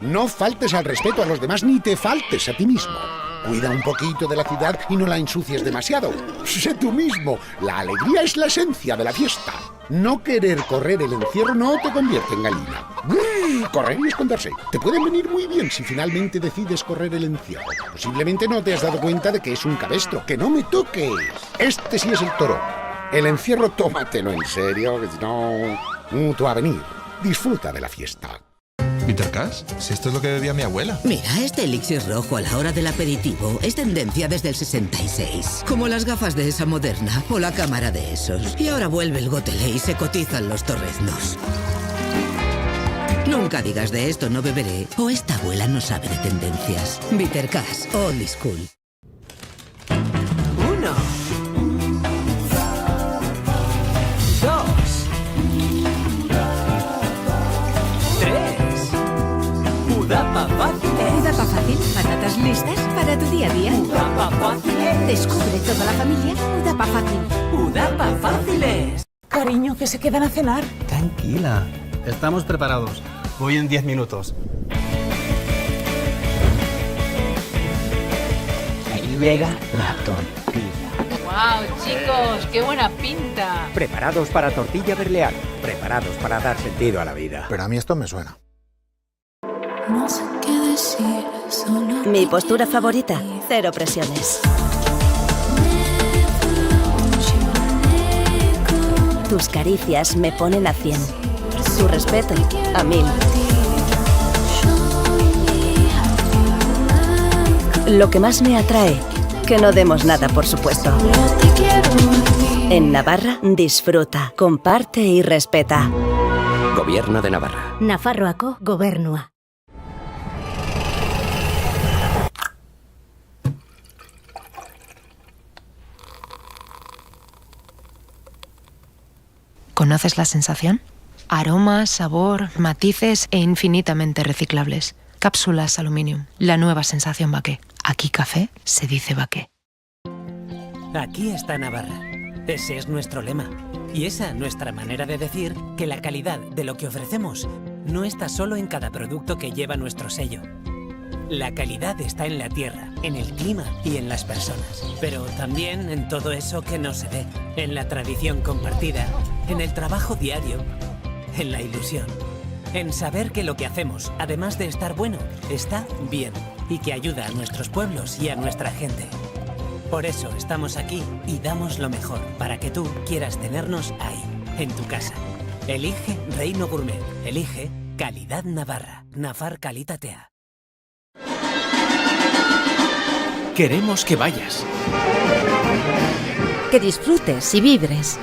No faltes al respeto a los demás ni te faltes a ti mismo. Cuida un poquito de la ciudad y no la ensucies demasiado. Sé tú mismo. La alegría es la esencia de la fiesta. No querer correr el encierro no te convierte en gallina. Correr y esconderse. Te pueden venir muy bien si finalmente decides correr el encierro. Posiblemente no te has dado cuenta de que es un cabestro. ¡Que no me toques! Este sí es el toro. El encierro tómatelo en serio, que si no... tú a venir. Disfruta de la fiesta. ¿Peter Cash? Si esto es lo que bebía mi abuela. Mira, este elixir rojo a la hora del aperitivo es tendencia desde el 66. Como las gafas de esa moderna o la cámara de esos. Y ahora vuelve el gotelé y se cotizan los torreznos. Nunca digas de esto no beberé o esta abuela no sabe de tendencias. Peter Cash, old school. 1, 2, 3. Udapa fácil. Udapa fácil, patatas listas para tu día a día. Udapa fácil. Descubre toda la familia Udapa fácil. Udapa fáciles. Cariño, que se quedan a cenar. Tranquila, estamos preparados. Voy en 10 minutos. Ahí llega la tortilla. ¡Wow, chicos! ¡Qué buena pinta! Preparados para tortilla berlear. Preparados para dar sentido a la vida. Pero a mí esto me suena. No sé qué decir, solo Mi postura favorita, cero presiones. Tus caricias me ponen a 100. Tu respeto, a 1000. Lo que más me atrae, que no demos nada por supuesto. En Navarra, disfruta, comparte y respeta. Gobierno de Navarra. Nafarroako Gobernua. ¿Conoces la sensación? Aroma, sabor, matices e infinitamente reciclables. Cápsulas Aluminium, la nueva sensación Baqué. Aquí café se dice Baqué. Aquí está Navarra. Ese es nuestro lema. Y esa nuestra manera de decir que la calidad de lo que ofrecemos no está solo en cada producto que lleva nuestro sello. La calidad está en la tierra, en el clima y en las personas. Pero también en todo eso que no se ve. En la tradición compartida, en el trabajo diario, en la ilusión. En saber que lo que hacemos, además de estar bueno, está bien. Y que ayuda a nuestros pueblos y a nuestra gente. Por eso estamos aquí y damos lo mejor para que tú quieras tenernos ahí, en tu casa. Elige Reino Gourmet. Elige Calidad Navarra. Nafar Kalitatea. Queremos que vayas. Que disfrutes y vibres.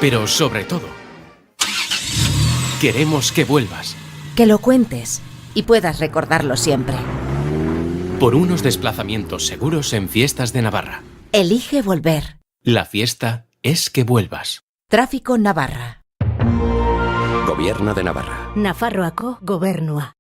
Pero sobre todo, queremos que vuelvas. Que lo cuentes y puedas recordarlo siempre. Por unos desplazamientos seguros en Fiestas de Navarra. Elige volver. La fiesta es que vuelvas. Tráfico Navarra. Gobierno de Navarra. Nafarroako Gobernua.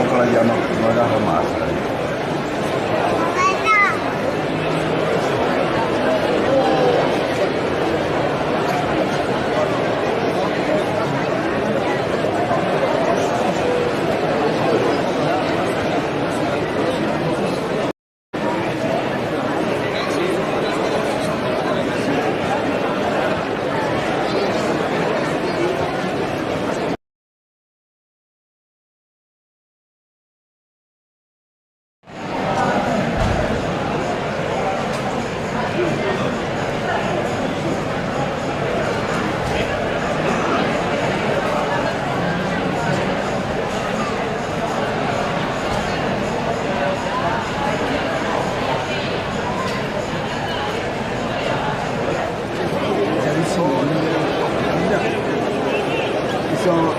ya no agarro más.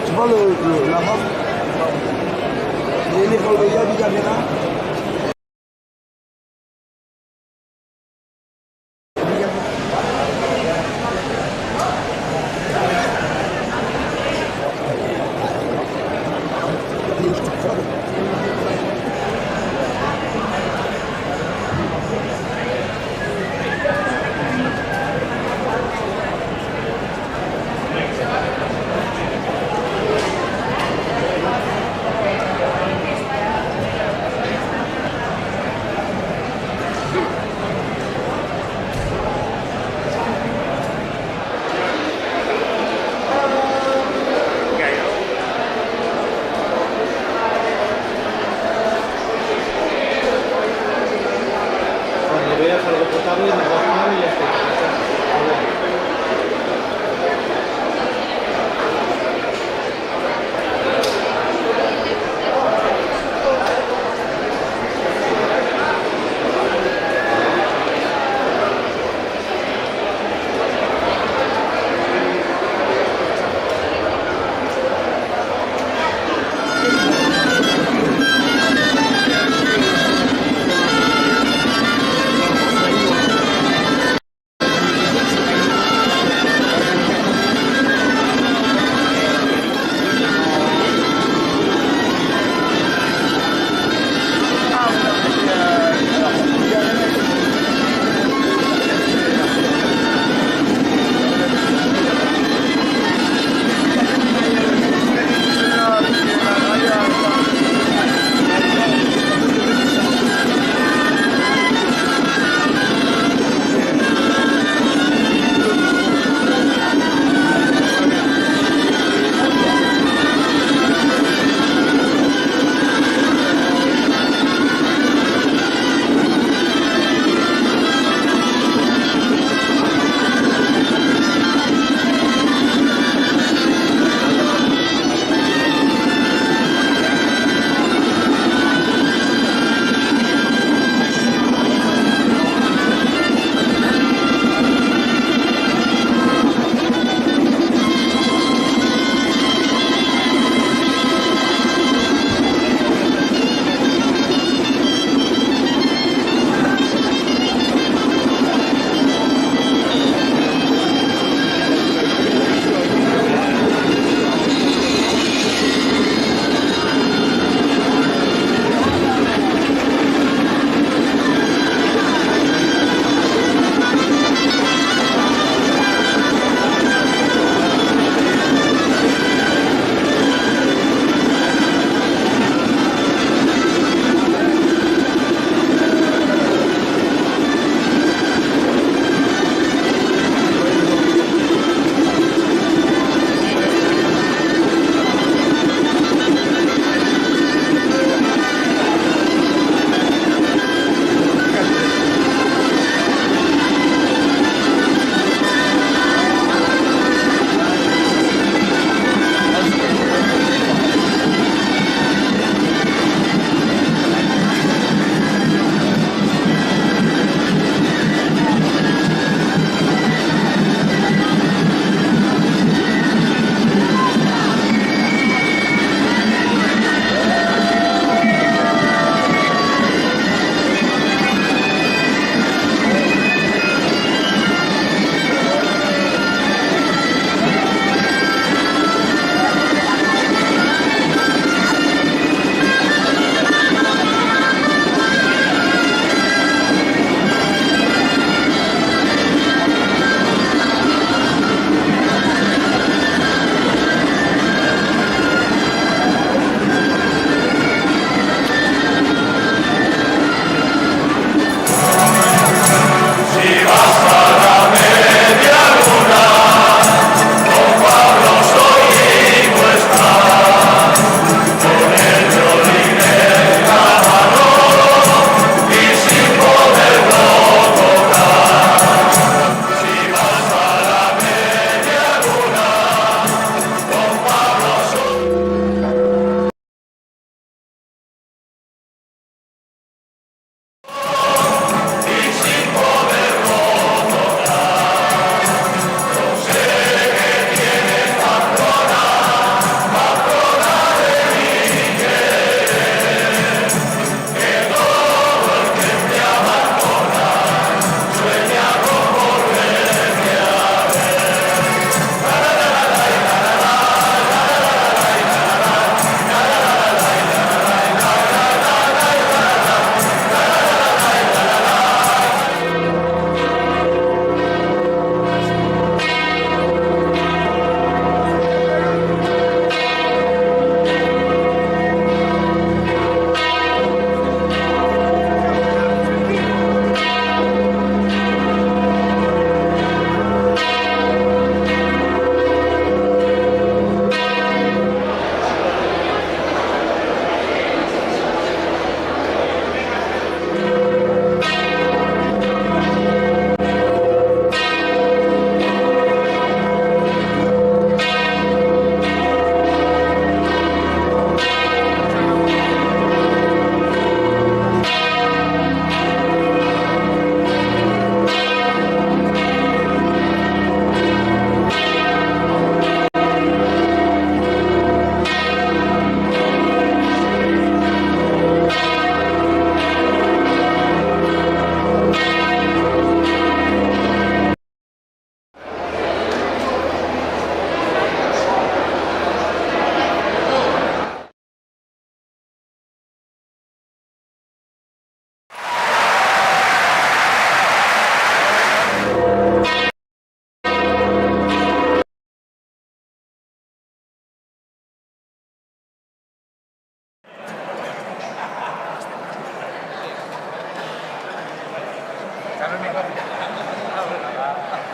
Tu vois la robe, les Rodéas du Gavera.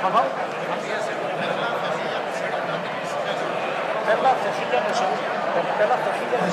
por favor. Ver las cejillas de segundo. Ver las cejillas de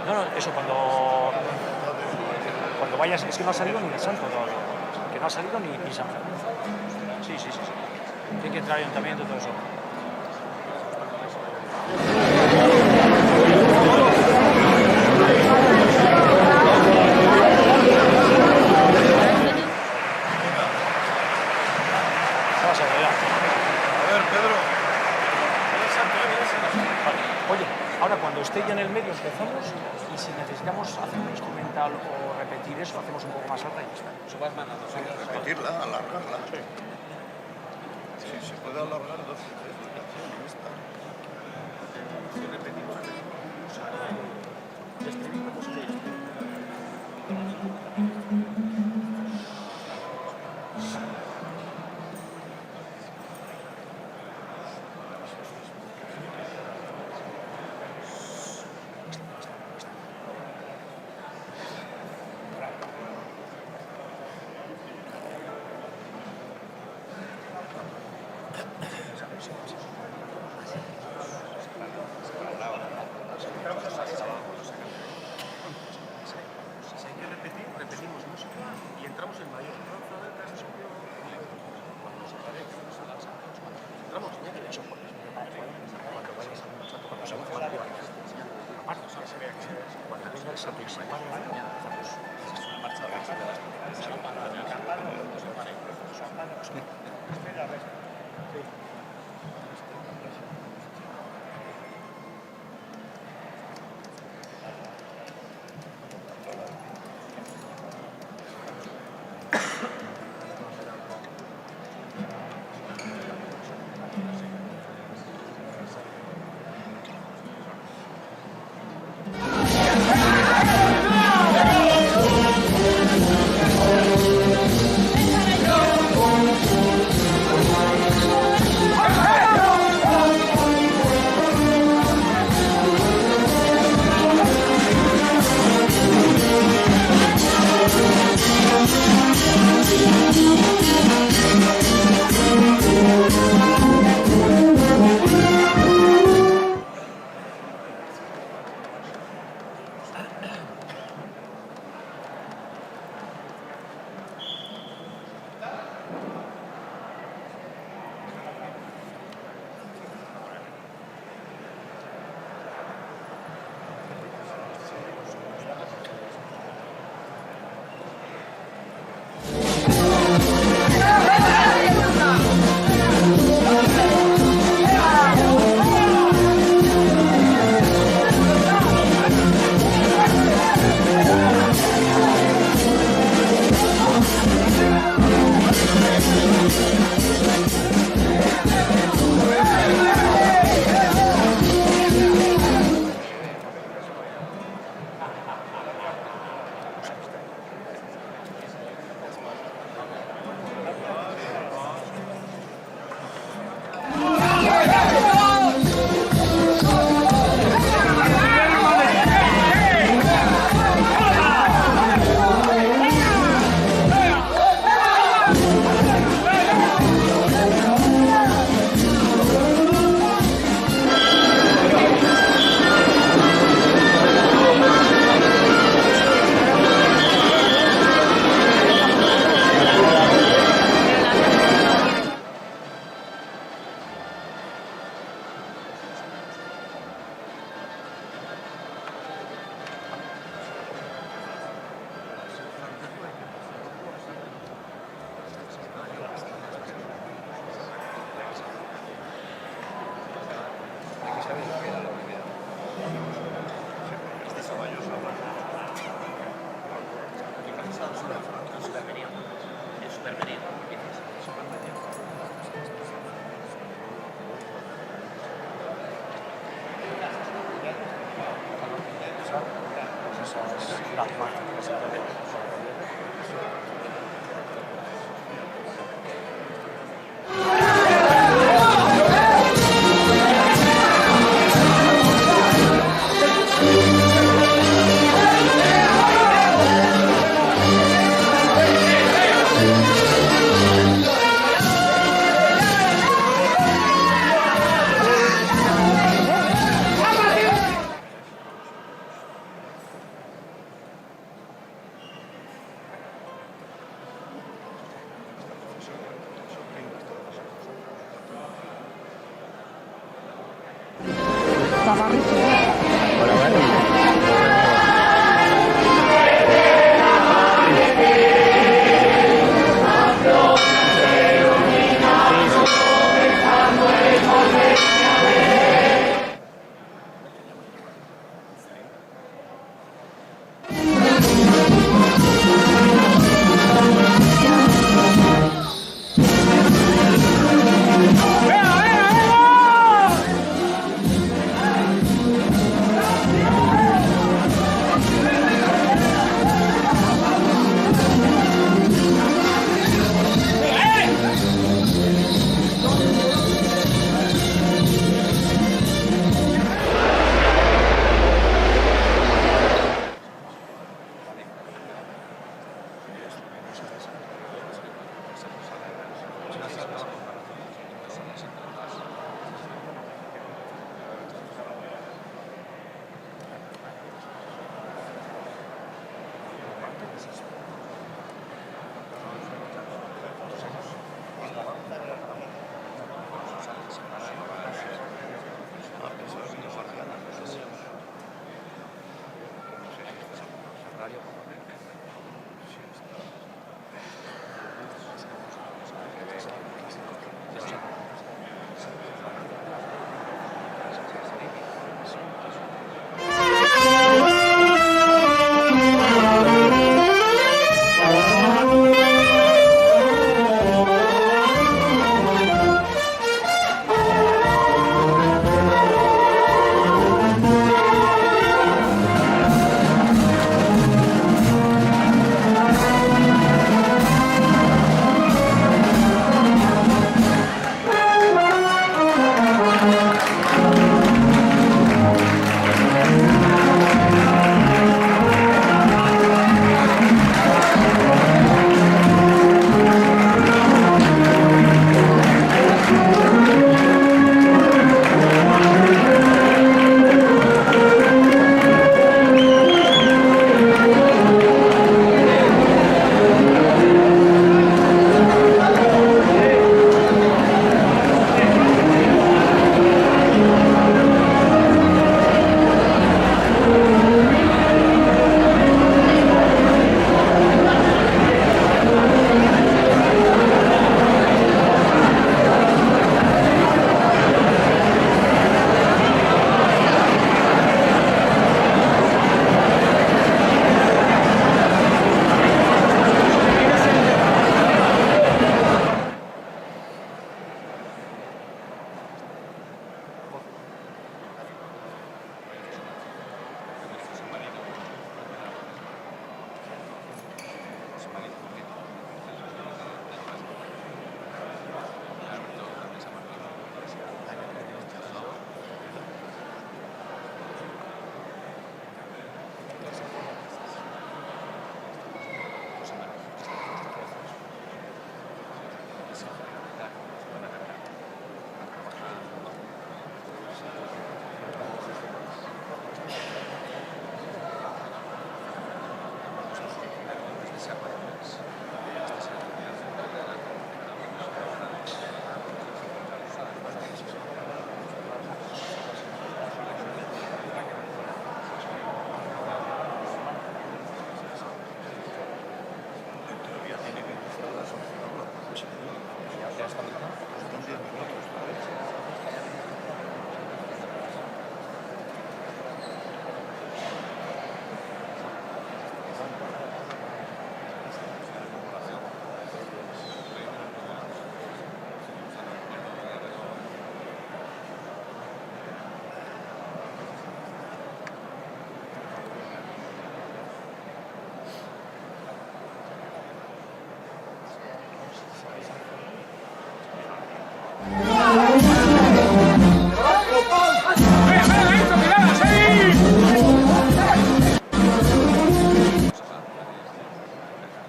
No, eso cuando vayas, es que no ha salido ni el santo todavía, que no ha salido ni San Francisco. Sí. Tiene que entrar ayuntamiento y todo eso. Ahora cuando esté ya en el medio empezamos y si necesitamos hacer un instrumental o repetir eso, hacemos un poco más alta y ya está. Eso vas mandando. Repetirla, alargarla. Sí, se puede alargar 2 o 3 de canción esta. Si repetimos,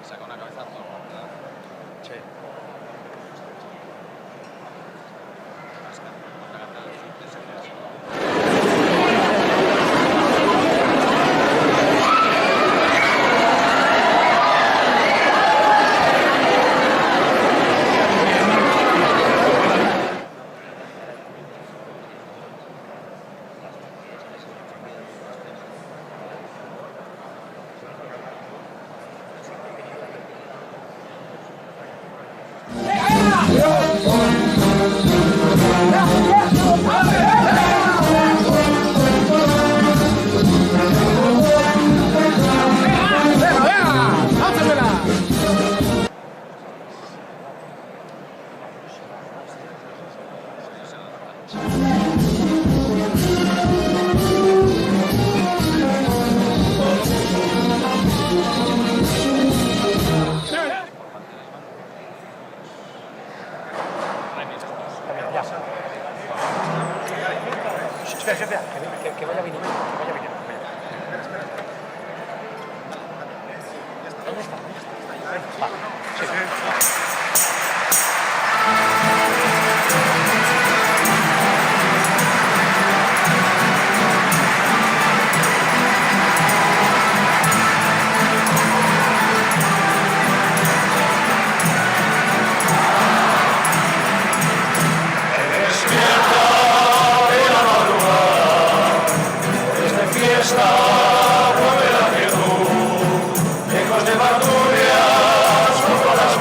saca una cabeza tonta. Sí. Espera, que vaya viniendo, que vaya viniendo. ¿Dónde está? Va, sí. Fiesta, vuelve la quietud, lejos de bandurrias, junto a las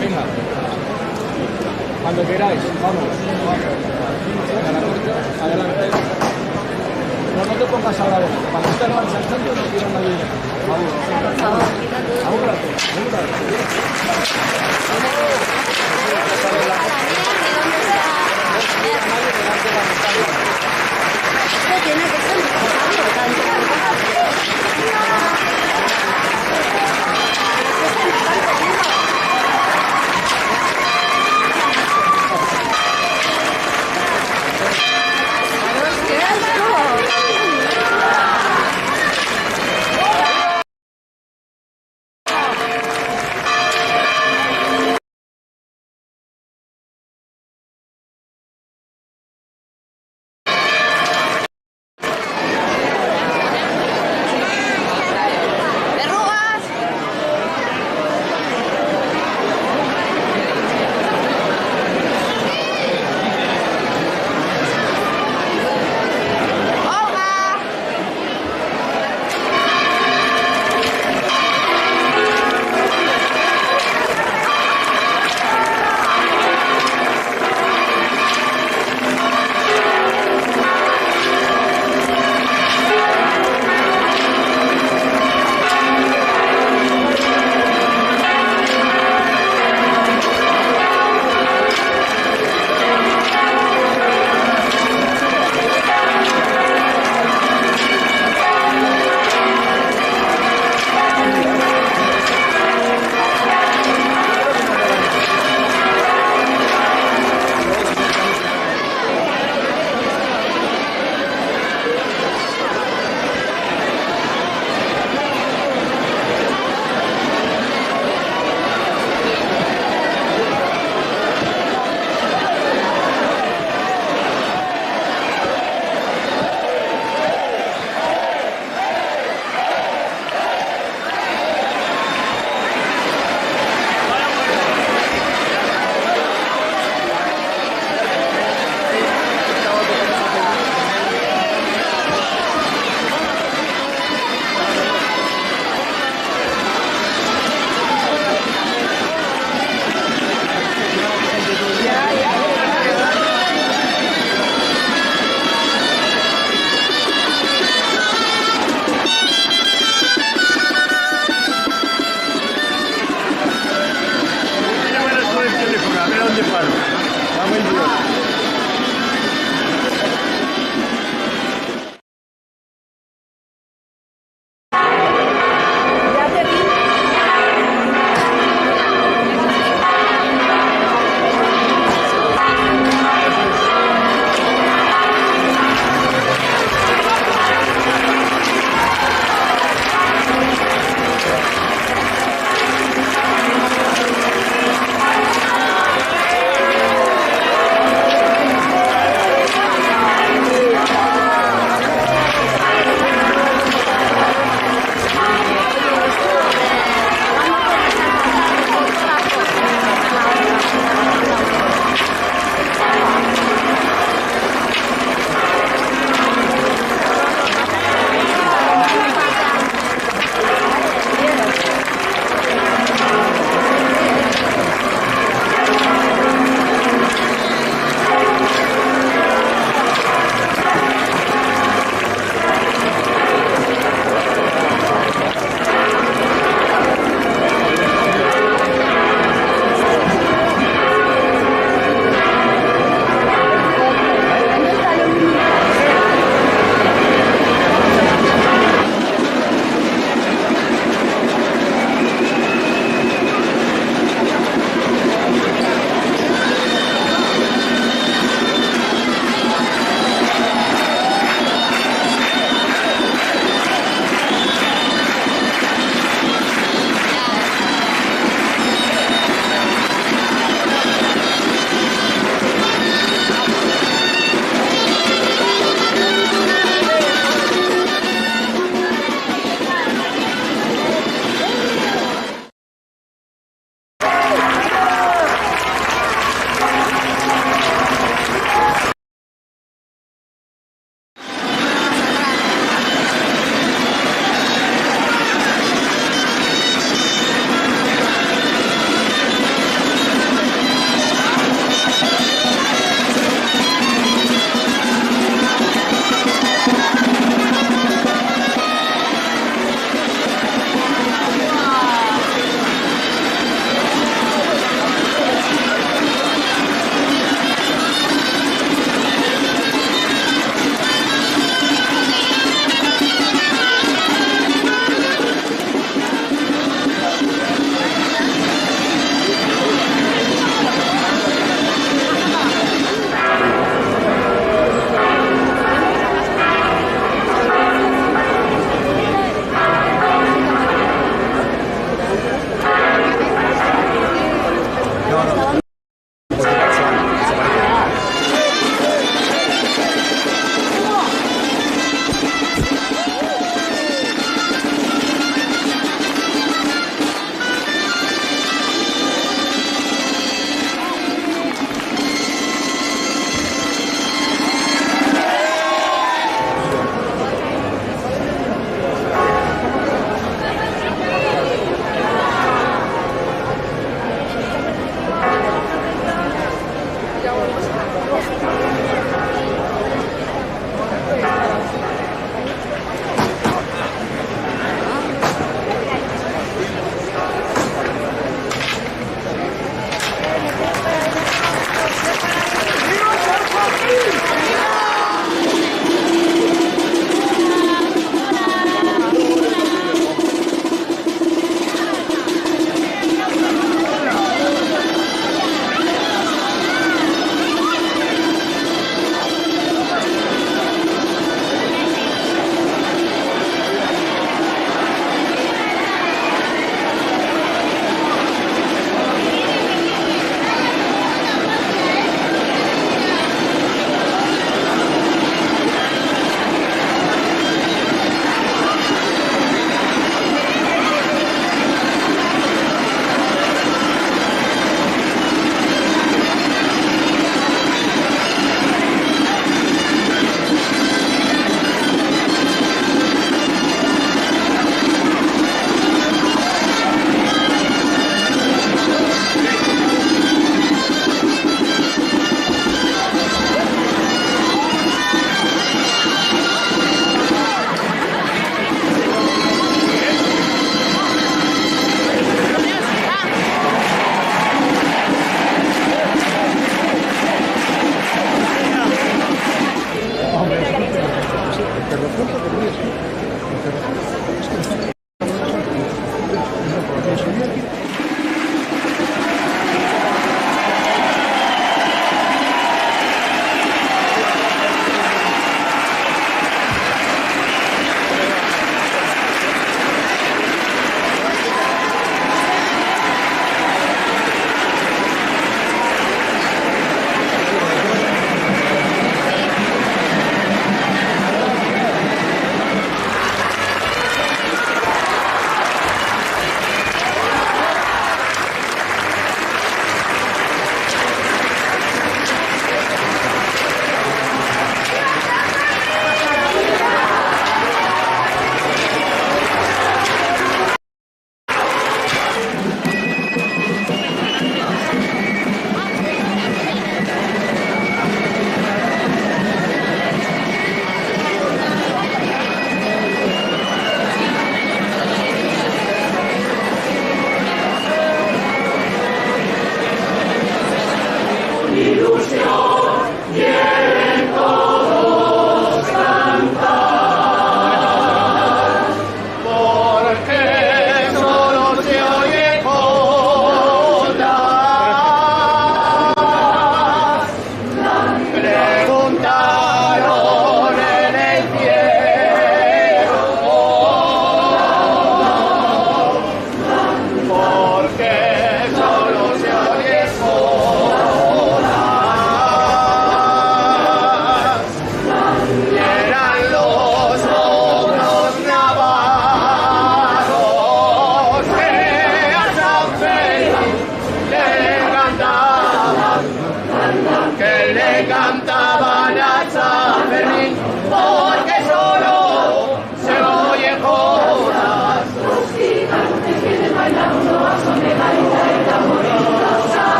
Venga. Cuando queráis, vamos. Adelante. No te pongas ahora vos. Cuando estés más al centro, no quiero nadie. Vamos. Un rato. Tiene que ser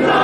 La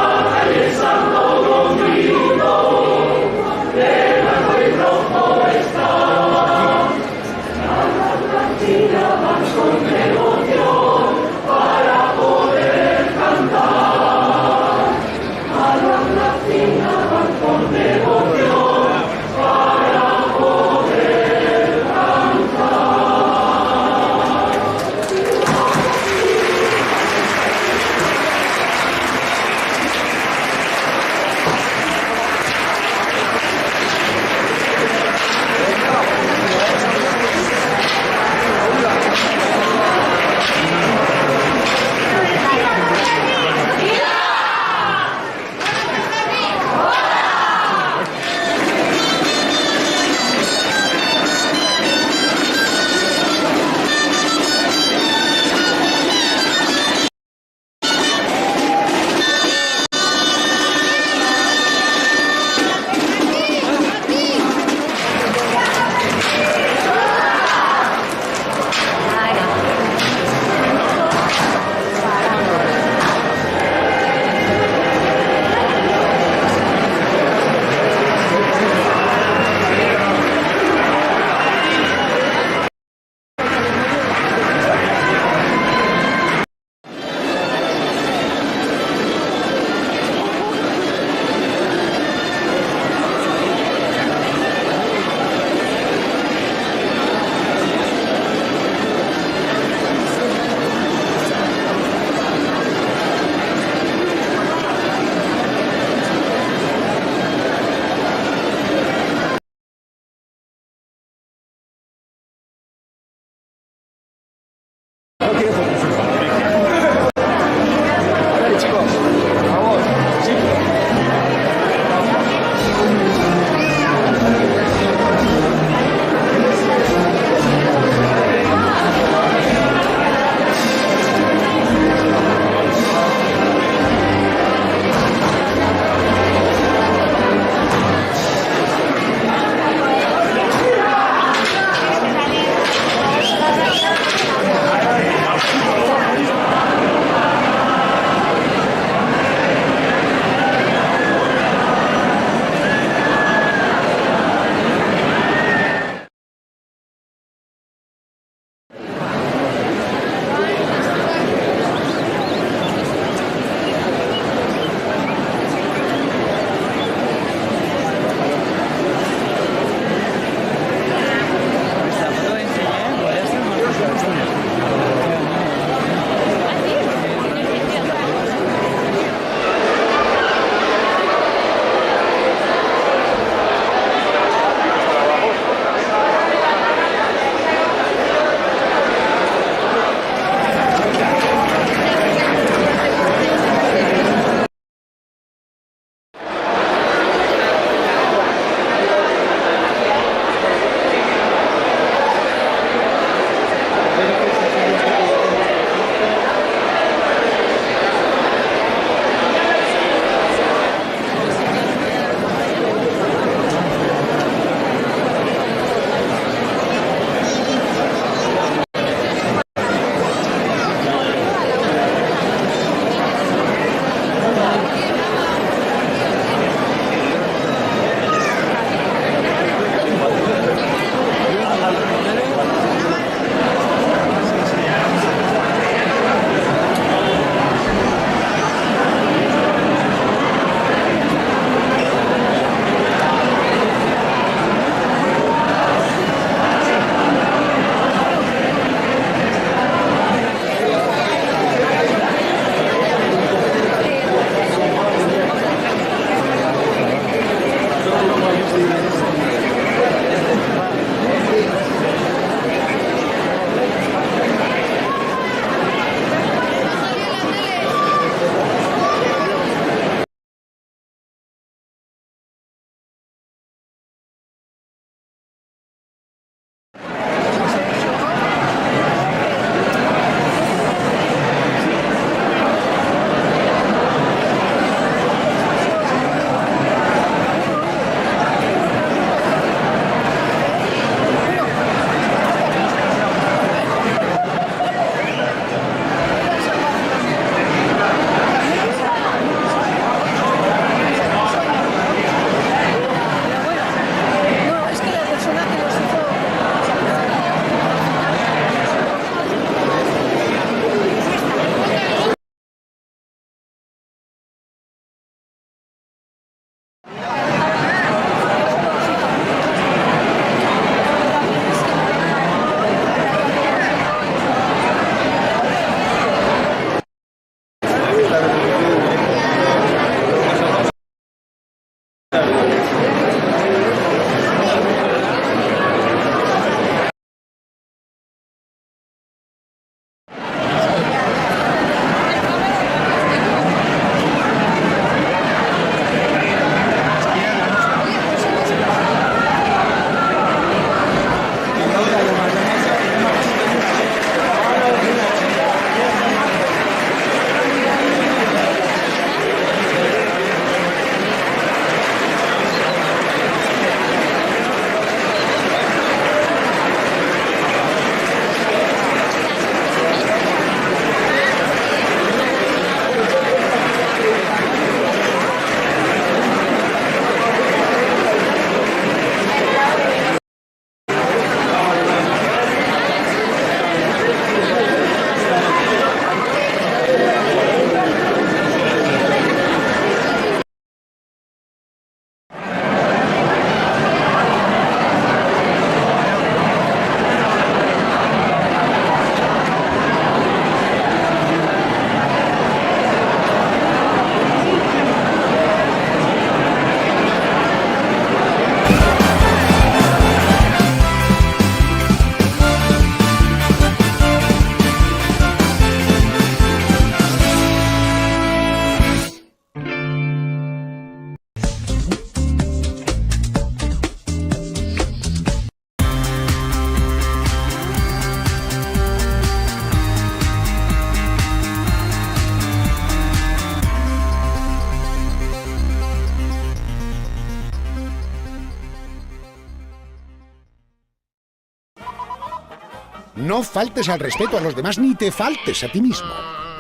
No faltes al respeto a los demás ni te faltes a ti mismo.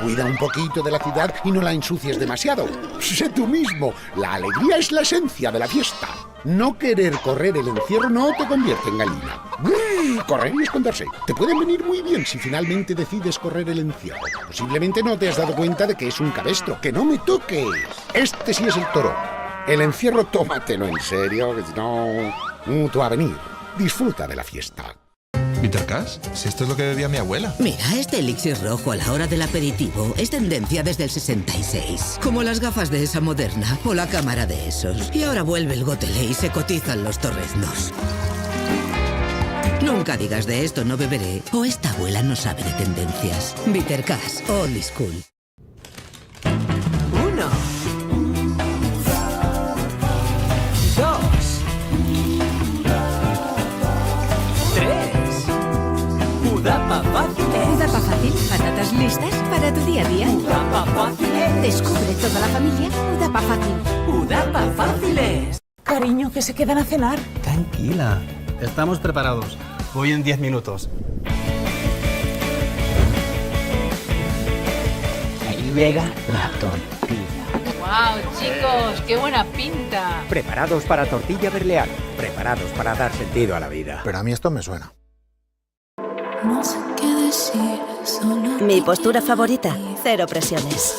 Cuida un poquito de la ciudad y no la ensucies demasiado. Sé tú mismo. La alegría es la esencia de la fiesta. No querer correr el encierro no te convierte en gallina. Correr y esconderse. Te pueden venir muy bien si finalmente decides correr el encierro. Posiblemente no te has dado cuenta de que es un cabestro. ¡Que no me toques! Este sí es el toro. El encierro tómatelo en serio, que si no... tú a venir. Disfruta de la fiesta. ¿Bitter Cash? Si esto es lo que bebía mi abuela. Mira, este elixir rojo a la hora del aperitivo es tendencia desde el 66. Como las gafas de esa moderna o la cámara de esos. Y ahora vuelve el gotelé y se cotizan los torreznos. Nunca digas de esto no beberé o esta abuela no sabe de tendencias. Bitter Cash, old school. 1, 2, 3. Udapa fácil. Udapa fácil. Patatas listas para tu día a día. Udapa fácil. Descubre toda la familia Udapa fácil. Udapa fáciles. Cariño, que se quedan a cenar. Tranquila. Estamos preparados. Voy en 10 minutos. Ahí llega la tortilla. ¡Wow, chicos! ¡Qué buena pinta! Preparados para tortilla berlear. Preparados para dar sentido a la vida. Pero a mí esto me suena. No sé qué decir, solo mi postura favorita, cero presiones.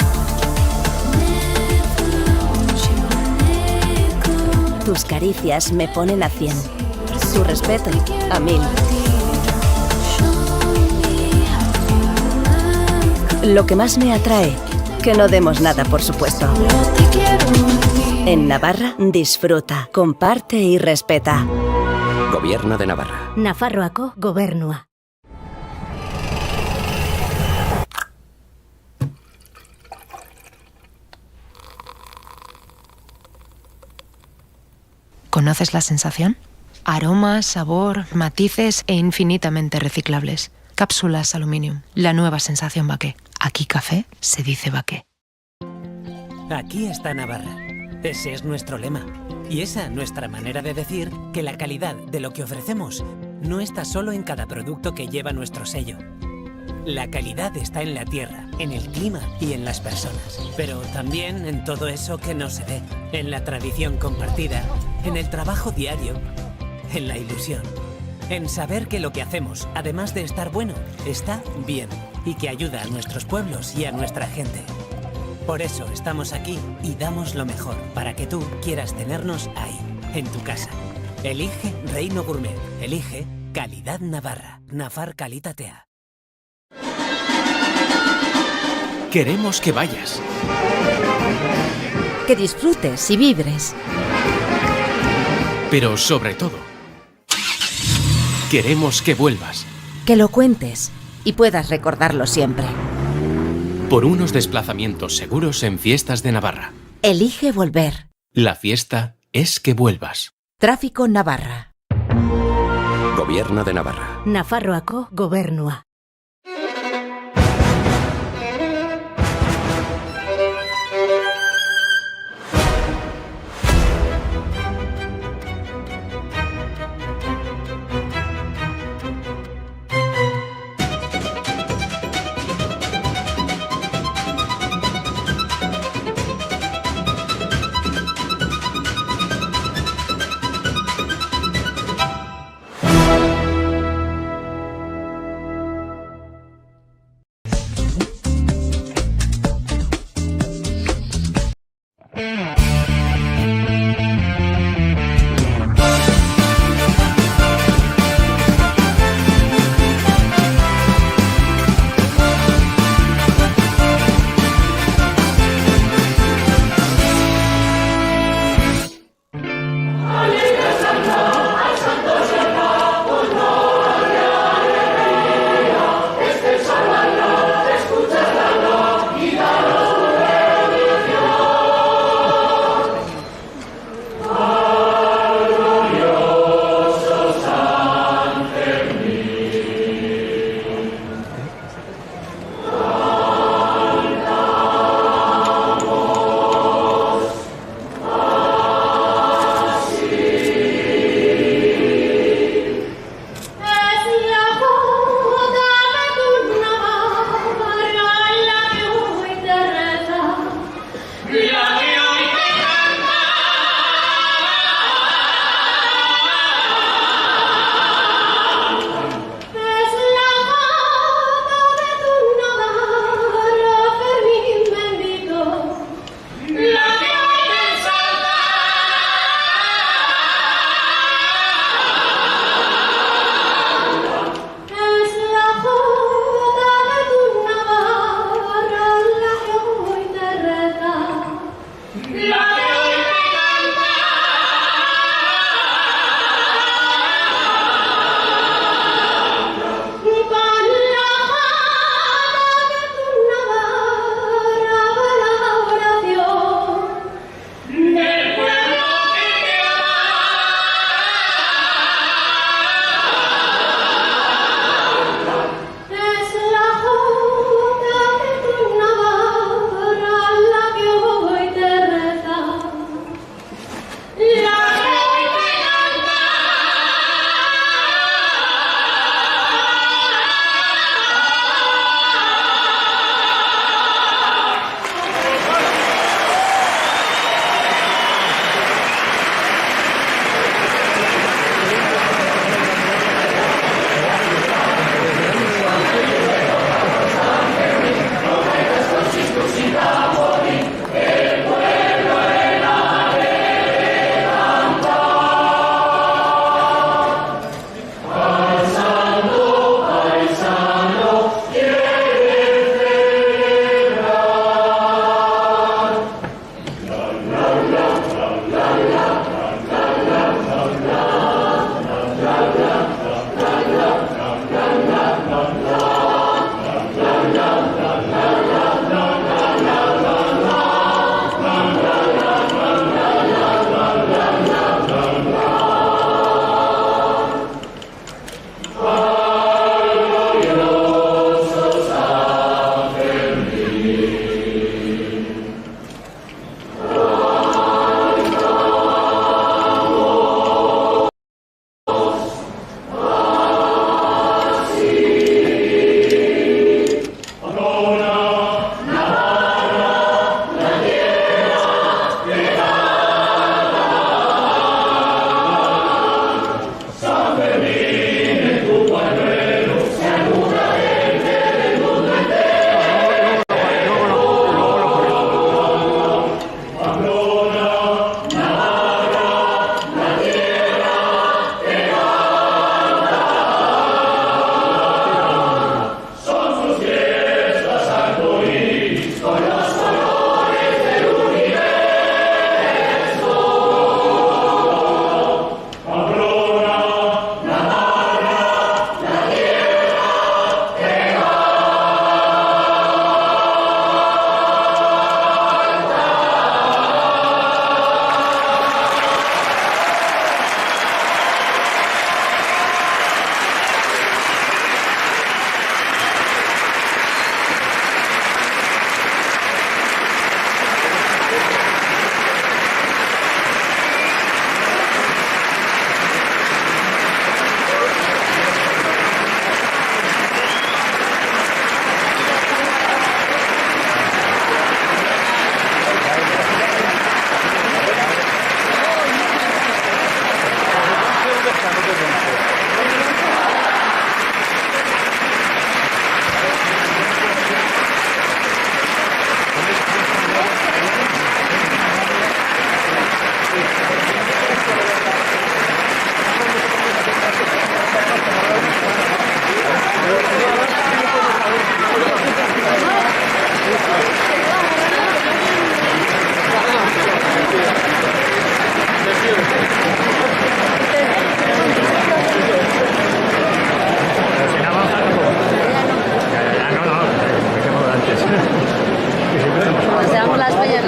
Tus caricias me ponen a 100. Tu respeto, a 1000. Lo que más me atrae, que no demos nada por supuesto. En Navarra, disfruta, comparte y respeta. Gobierno de Navarra. Nafarroako Gobernua. ¿Conoces la sensación? Aroma, sabor, matices e infinitamente reciclables. Cápsulas Aluminium, la nueva sensación Baqué. Aquí café se dice Baqué. Aquí está Navarra. Ese es nuestro lema. Y esa nuestra manera de decir que la calidad de lo que ofrecemos no está solo en cada producto que lleva nuestro sello. La calidad está en la tierra, en el clima y en las personas. Pero también en todo eso que no se ve. En la tradición compartida, en el trabajo diario, en la ilusión. En saber que lo que hacemos, además de estar bueno, está bien. Y que ayuda a nuestros pueblos y a nuestra gente. Por eso estamos aquí y damos lo mejor para que tú quieras tenernos ahí, en tu casa. Elige Reino Gourmet. Elige Calidad Navarra. Nafar Kalitatea. Queremos que vayas. Que disfrutes y vibres. Pero sobre todo, queremos que vuelvas. Que lo cuentes y puedas recordarlo siempre. Por unos desplazamientos seguros en Fiestas de Navarra. Elige volver. La fiesta es que vuelvas. Tráfico Navarra. Gobierno de Navarra. Nafarroako Gobernua.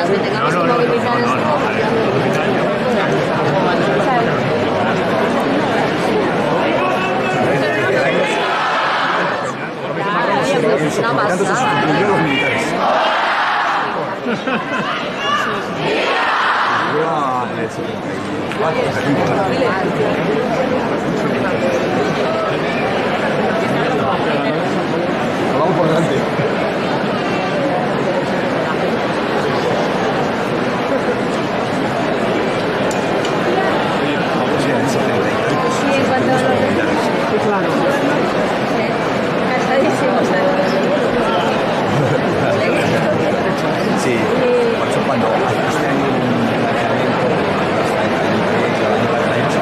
las que tengamos que movilizar es una pasada. Los militares. Yo en el 74, 75. Vamos por delante. Sí, en cuanto a los... Claro. Cansadísimos. Sí, por eso cuando este año un planteamiento hasta el año para el hecho,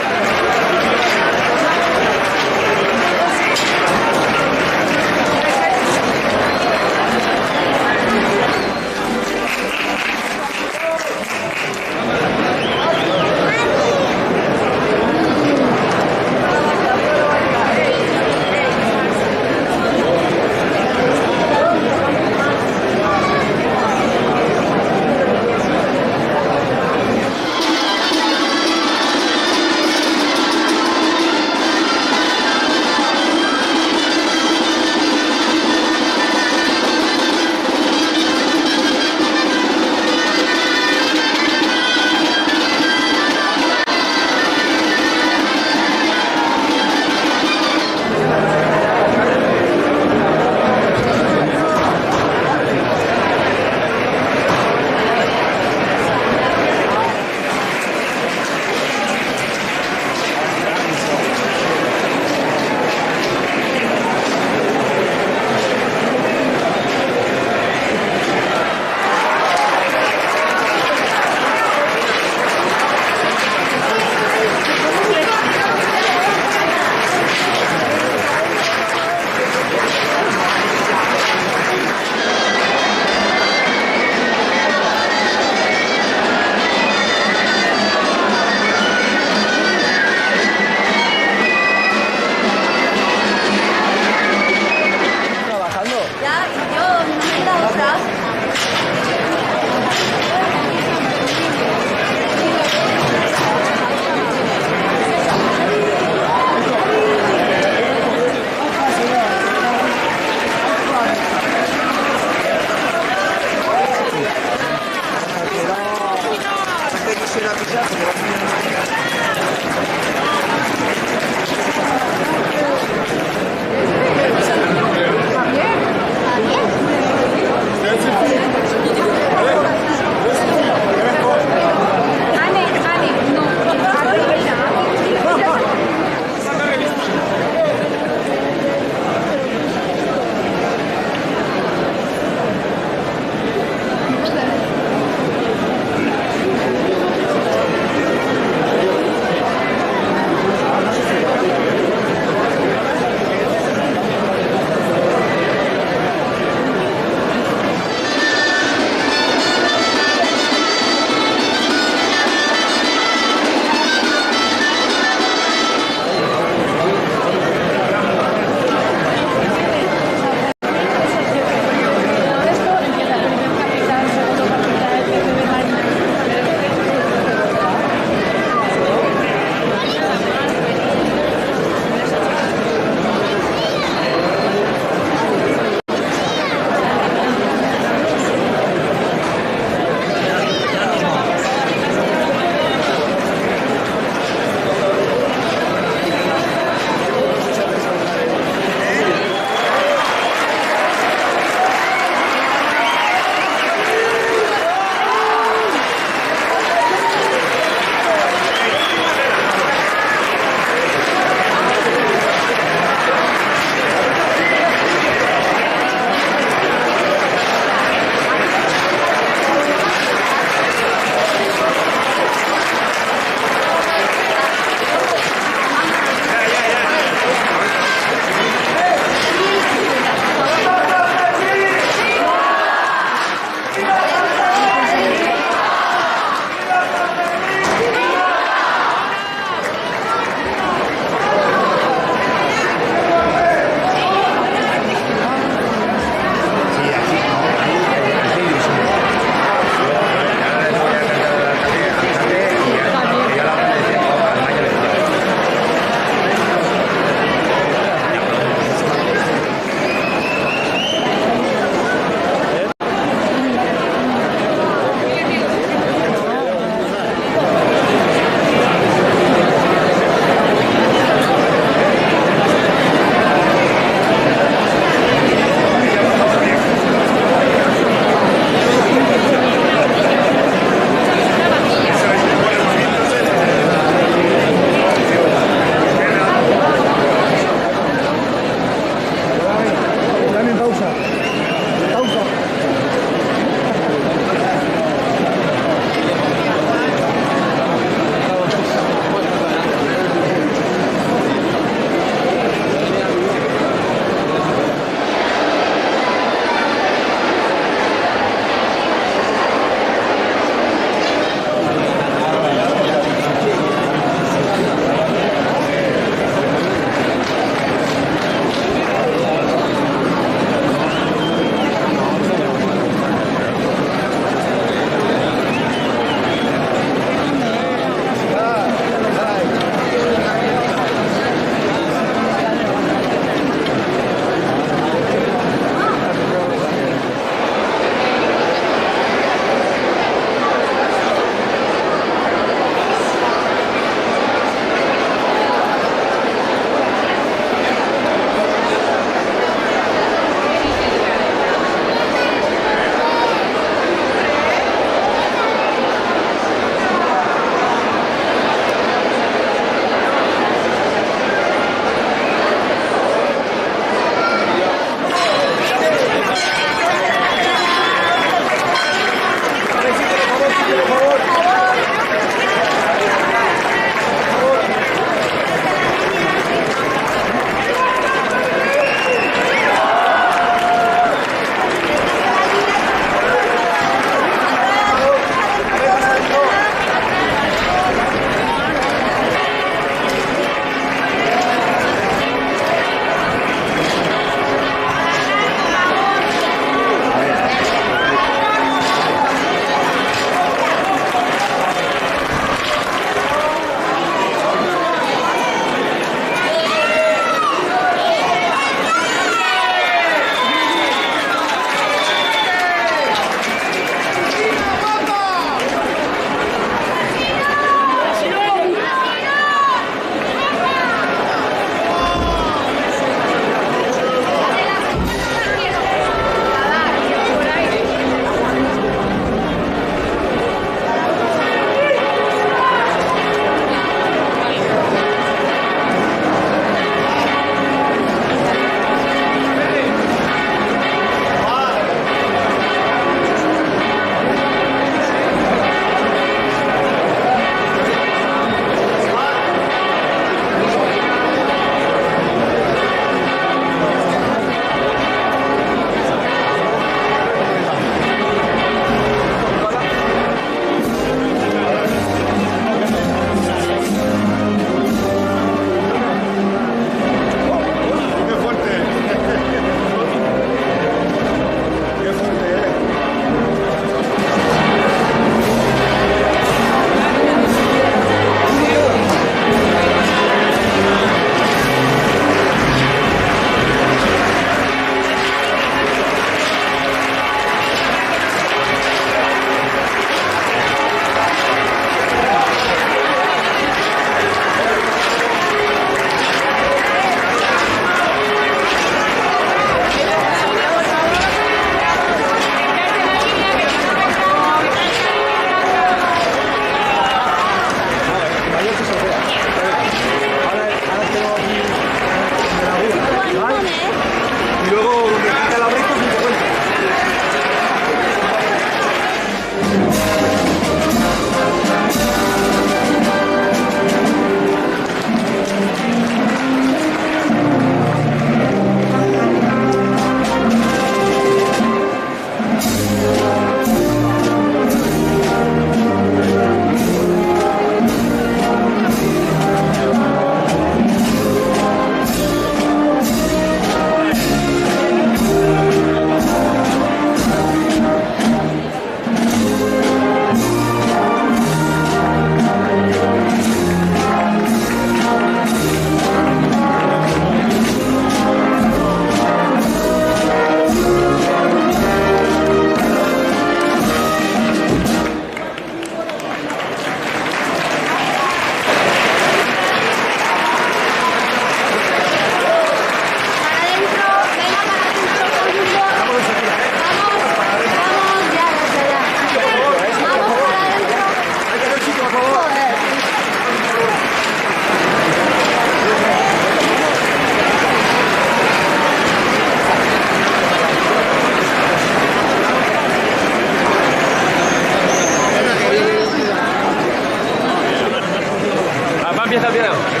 quiero.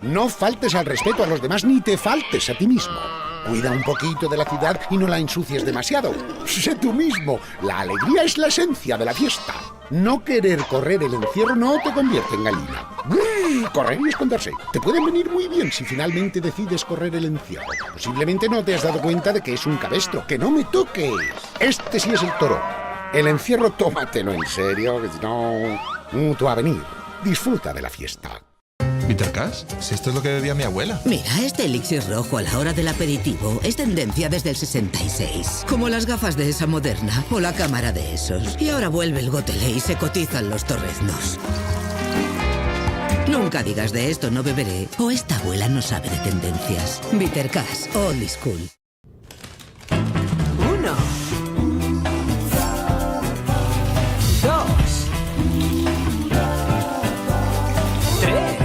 No faltes al respeto a los demás ni te faltes a ti mismo. Cuida un poquito de la ciudad y no la ensucies demasiado. Sé tú mismo. La alegría es la esencia de la fiesta. No querer correr el encierro no te convierte en gallina. Correr y esconderse. Te pueden venir muy bien si finalmente decides correr el encierro. Posiblemente no te has dado cuenta de que es un cabestro. ¡Que no me toques! Este sí es el toro. El encierro tómatelo en serio, que si no... tú a venir. Disfruta de la fiesta. ¿Peter Cash? Si esto es lo que bebía mi abuela. Mira, este elixir rojo a la hora del aperitivo es tendencia desde el 66. Como las gafas de esa moderna o la cámara de esos. Y ahora vuelve el gotelé y se cotizan los torreznos. Nunca digas de esto no beberé o esta abuela no sabe de tendencias. Peter Cash, old school. 1, 2, 3.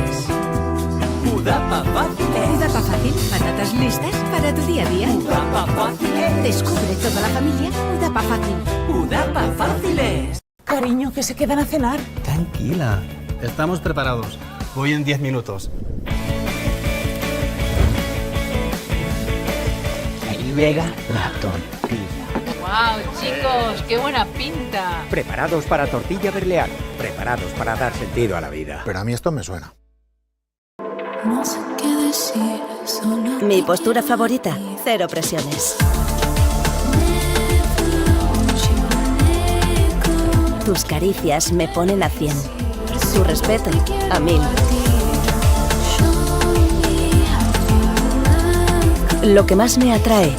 Udapa fácil. Udapa fácil. Patatas listas para tu día a día. Udapa fácil. Descubre toda la familia Udapa fácil. Udapa fáciles. Cariño, que se quedan a cenar. Tranquila. Estamos preparados. Voy en 10 minutos. Llega la tortilla. ¡Wow, chicos! ¡Qué buena pinta! Preparados para tortilla berlear. Preparados para dar sentido a la vida. Pero a mí esto me suena. No sé qué decir, solo mi postura favorita, cero presiones. Tus caricias me ponen a 100. Tu respeto, a 1000. Lo que más me atrae,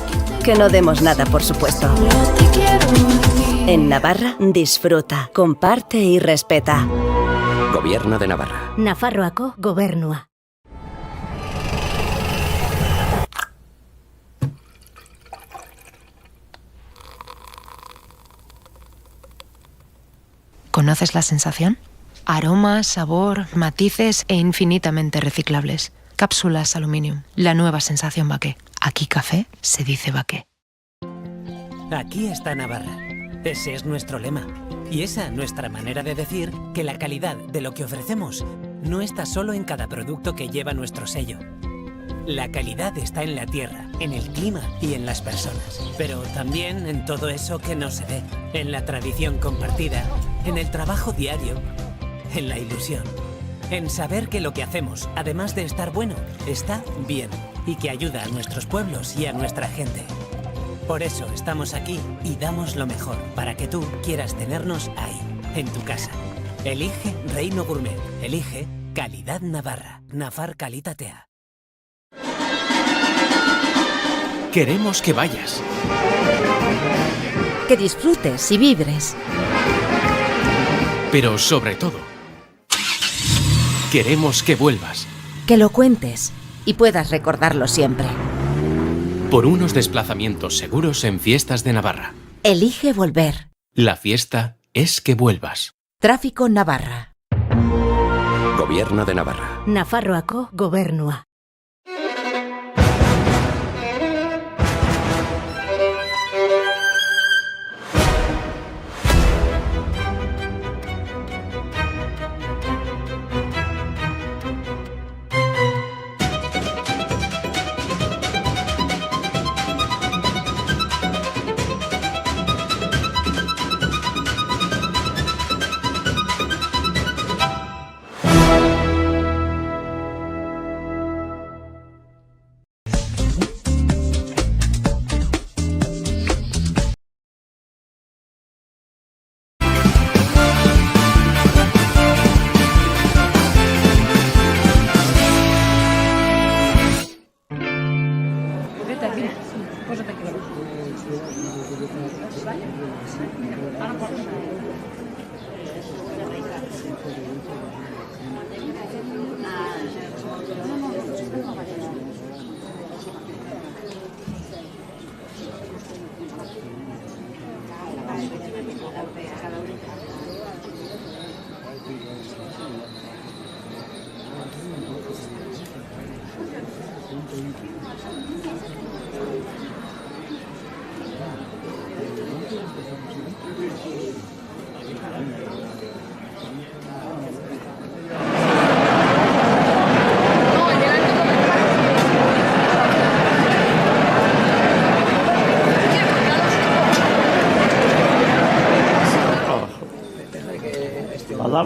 que no demos nada por supuesto. En Navarra, disfruta, comparte y respeta. Gobierno de Navarra. Nafarroako Gobernua. ¿Conoces la sensación? Aroma, sabor, matices e infinitamente reciclables. Cápsulas Aluminium, la nueva sensación Baqué. Aquí café se dice Baqué. Aquí está Navarra. Ese es nuestro lema. Y esa nuestra manera de decir que la calidad de lo que ofrecemos no está solo en cada producto que lleva nuestro sello. La calidad está en la tierra, en el clima y en las personas. Pero también en todo eso que no se ve. En la tradición compartida, en el trabajo diario, en la ilusión. En saber que lo que hacemos, además de estar bueno, está bien y que ayuda a nuestros pueblos y a nuestra gente. Por eso estamos aquí y damos lo mejor para que tú quieras tenernos ahí, en tu casa. Elige Reino Gourmet. Elige Calidad Navarra. Nafar Kalitatea. Queremos que vayas. Que disfrutes y vibres. Pero sobre todo, queremos que vuelvas. Que lo cuentes y puedas recordarlo siempre. Por unos desplazamientos seguros en Fiestas de Navarra. Elige volver. La fiesta es que vuelvas. Tráfico Navarra. Gobierno de Navarra. Nafarroako Gobernua.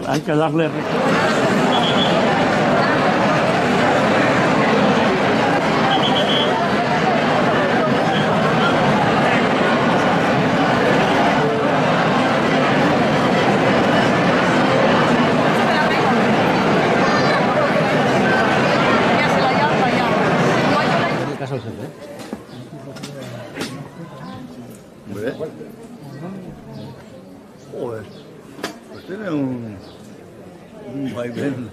Hay que darle... Caso al jefe. Hombre. Joder. Pues tiene un vaivén.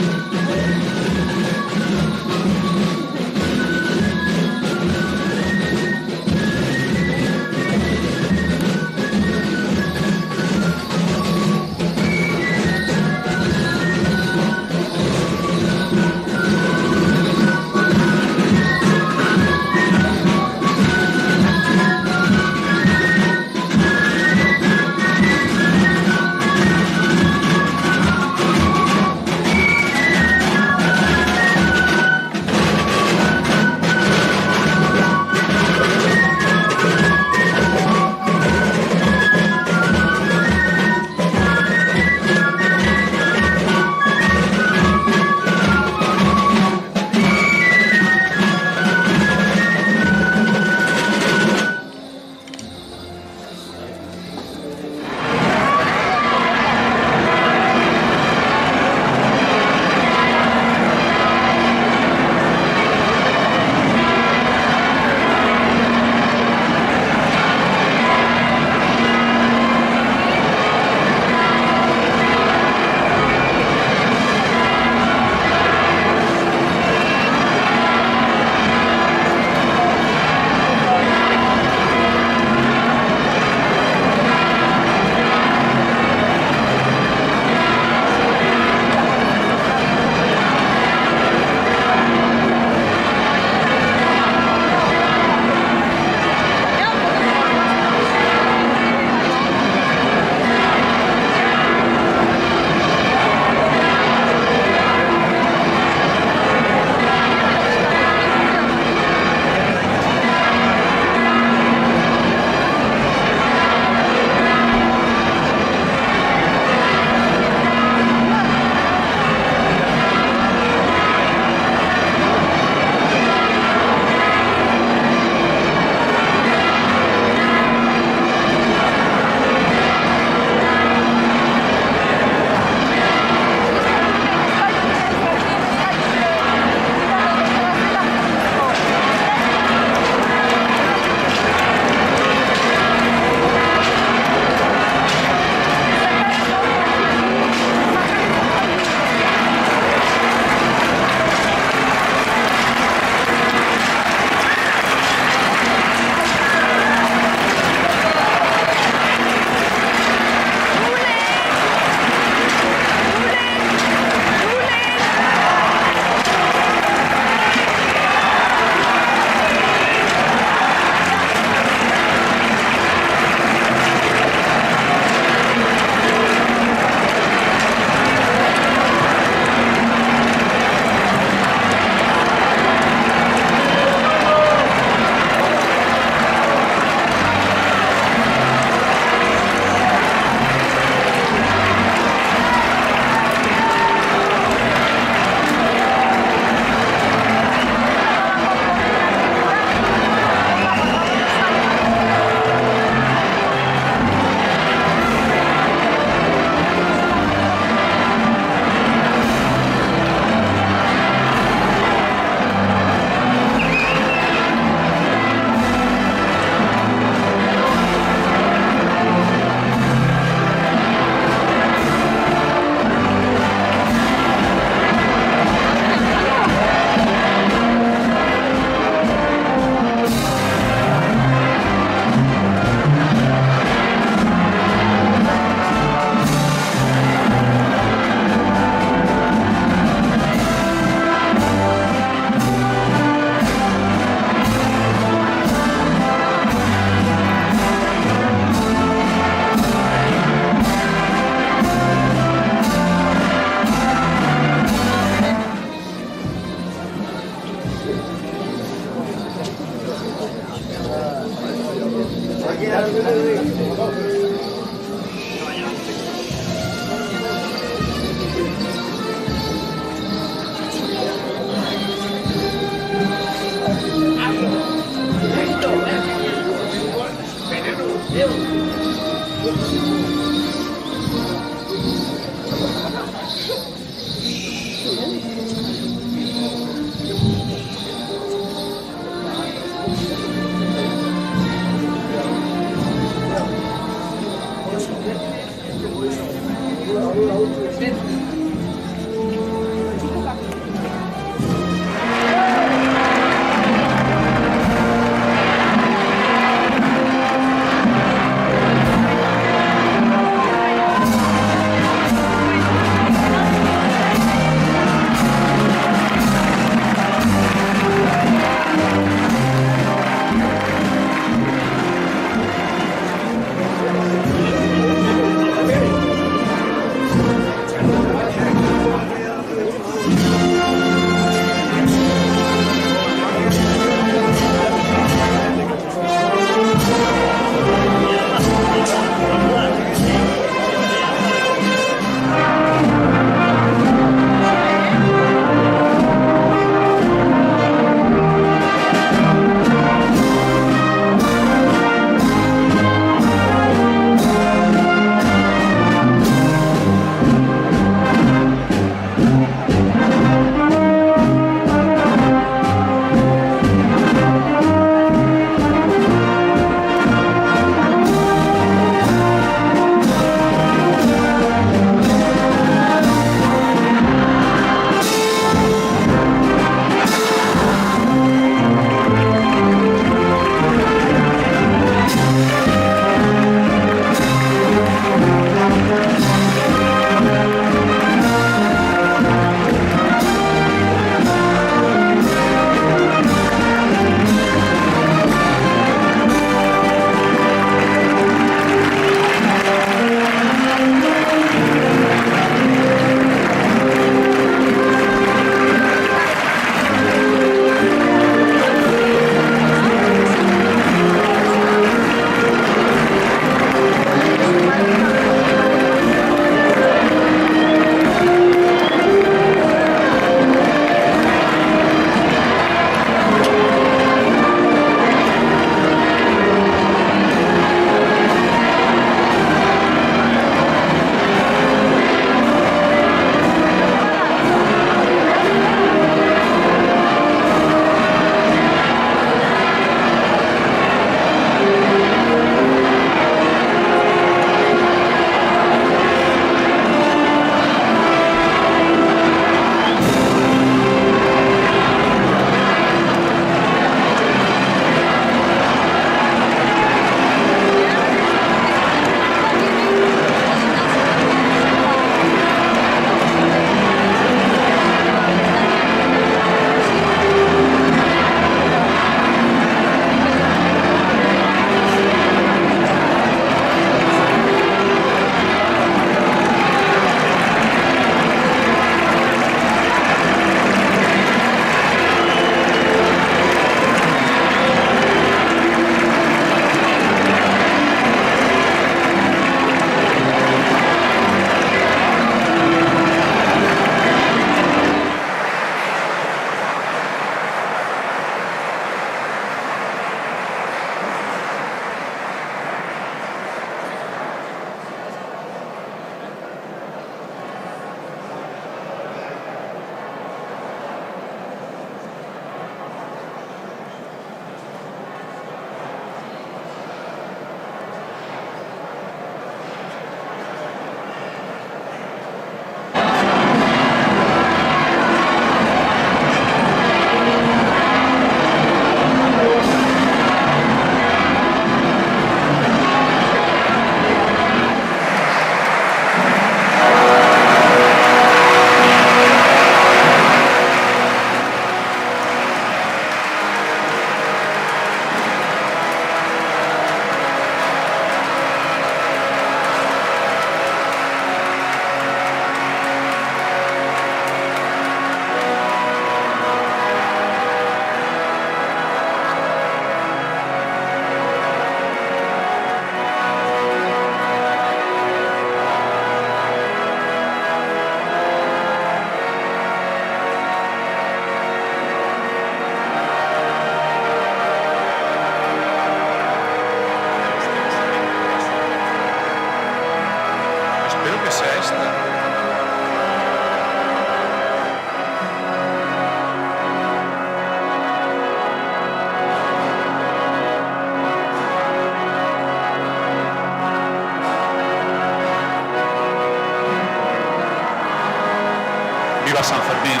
Viva San Fermín.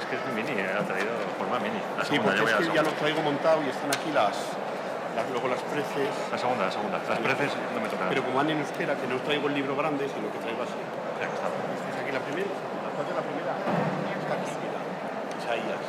que es mini, ha traído forma mini. La Sí, segunda, porque es ya voy a que la ya lo segunda. traigo montado y están aquí luego las preces. La segunda. Las preces no me tocan. Pero como van en euskera, que no traigo el libro grande, sino que traigo así. Ya que está. Esta es aquí la primera. ¿Cuál es la primera? Está aquí, mira. Isaías.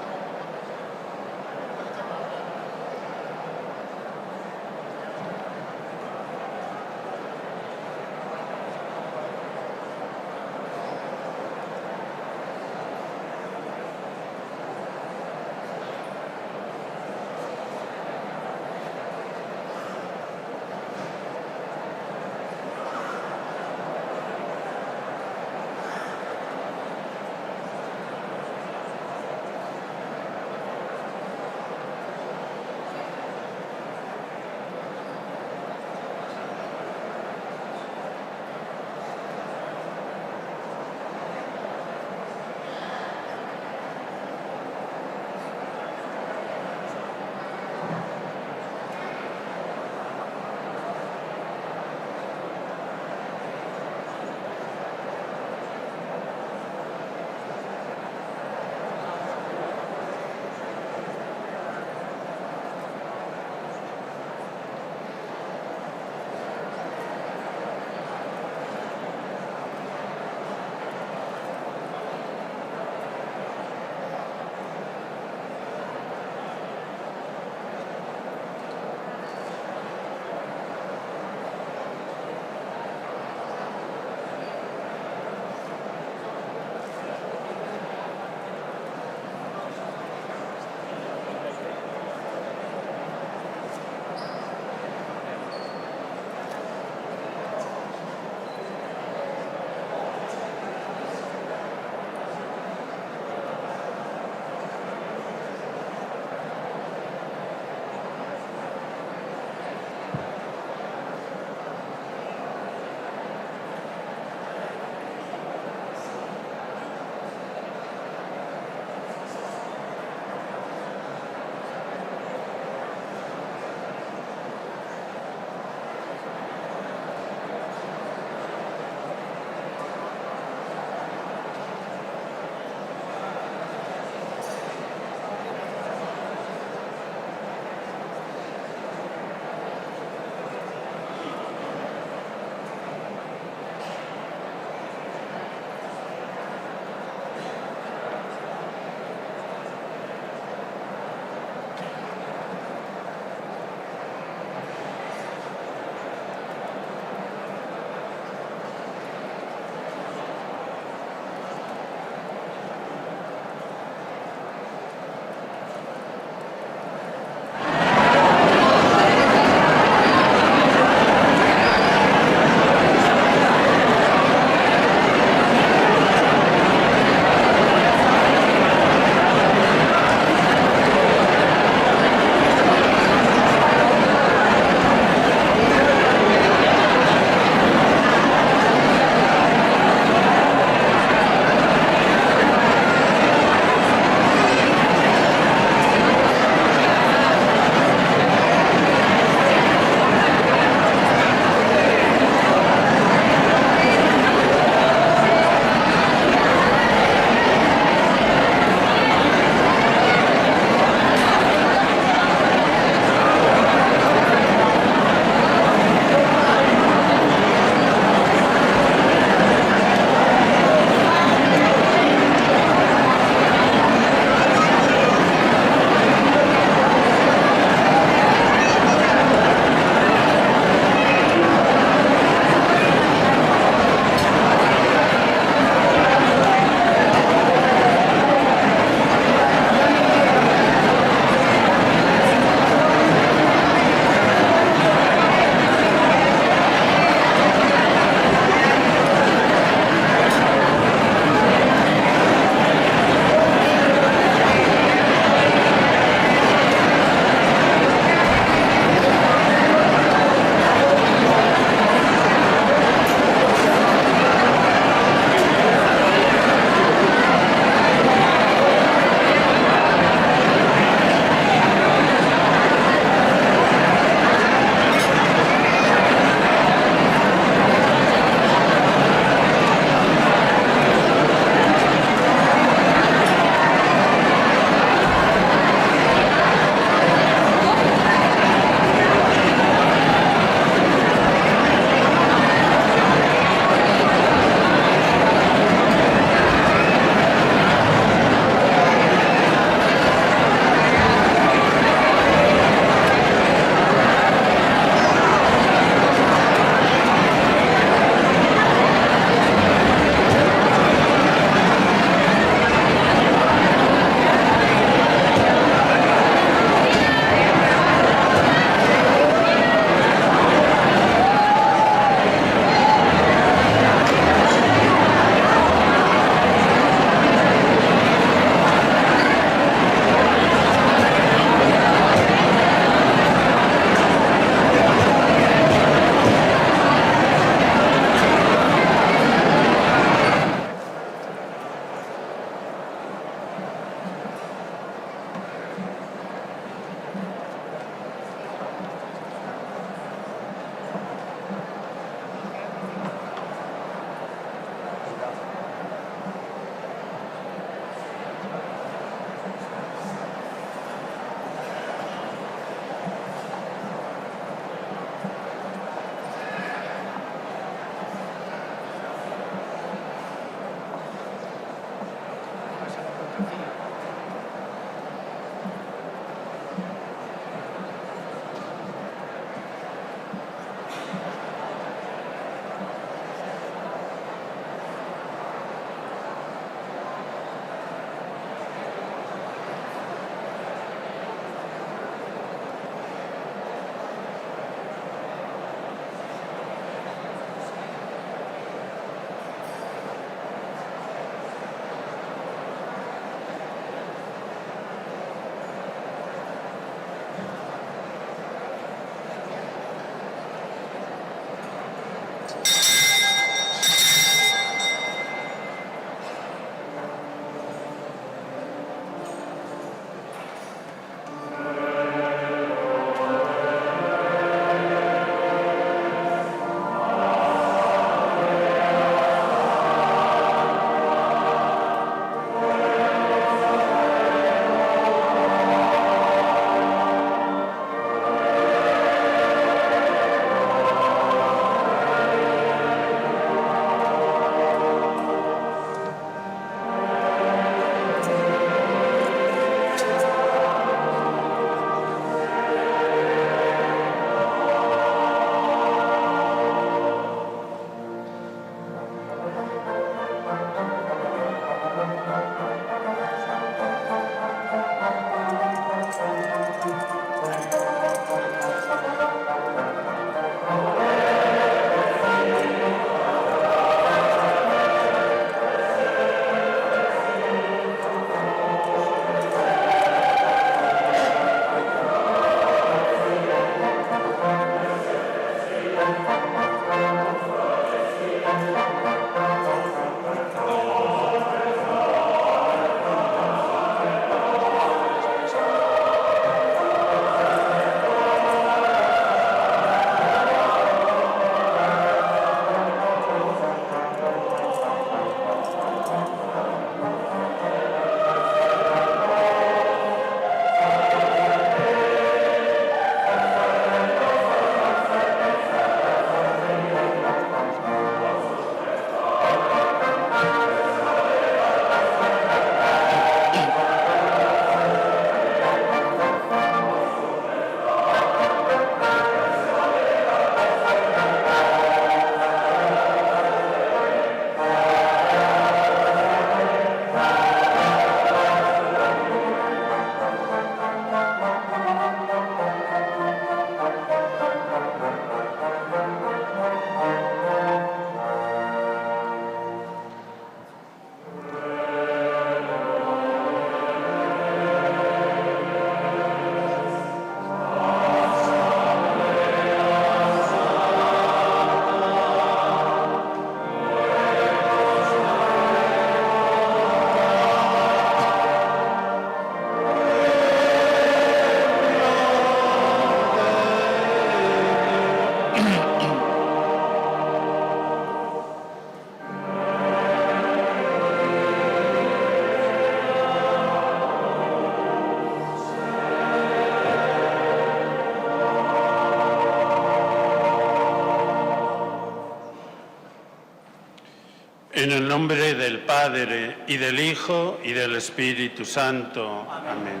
En el nombre del Padre, y del Hijo, y del Espíritu Santo. Amén.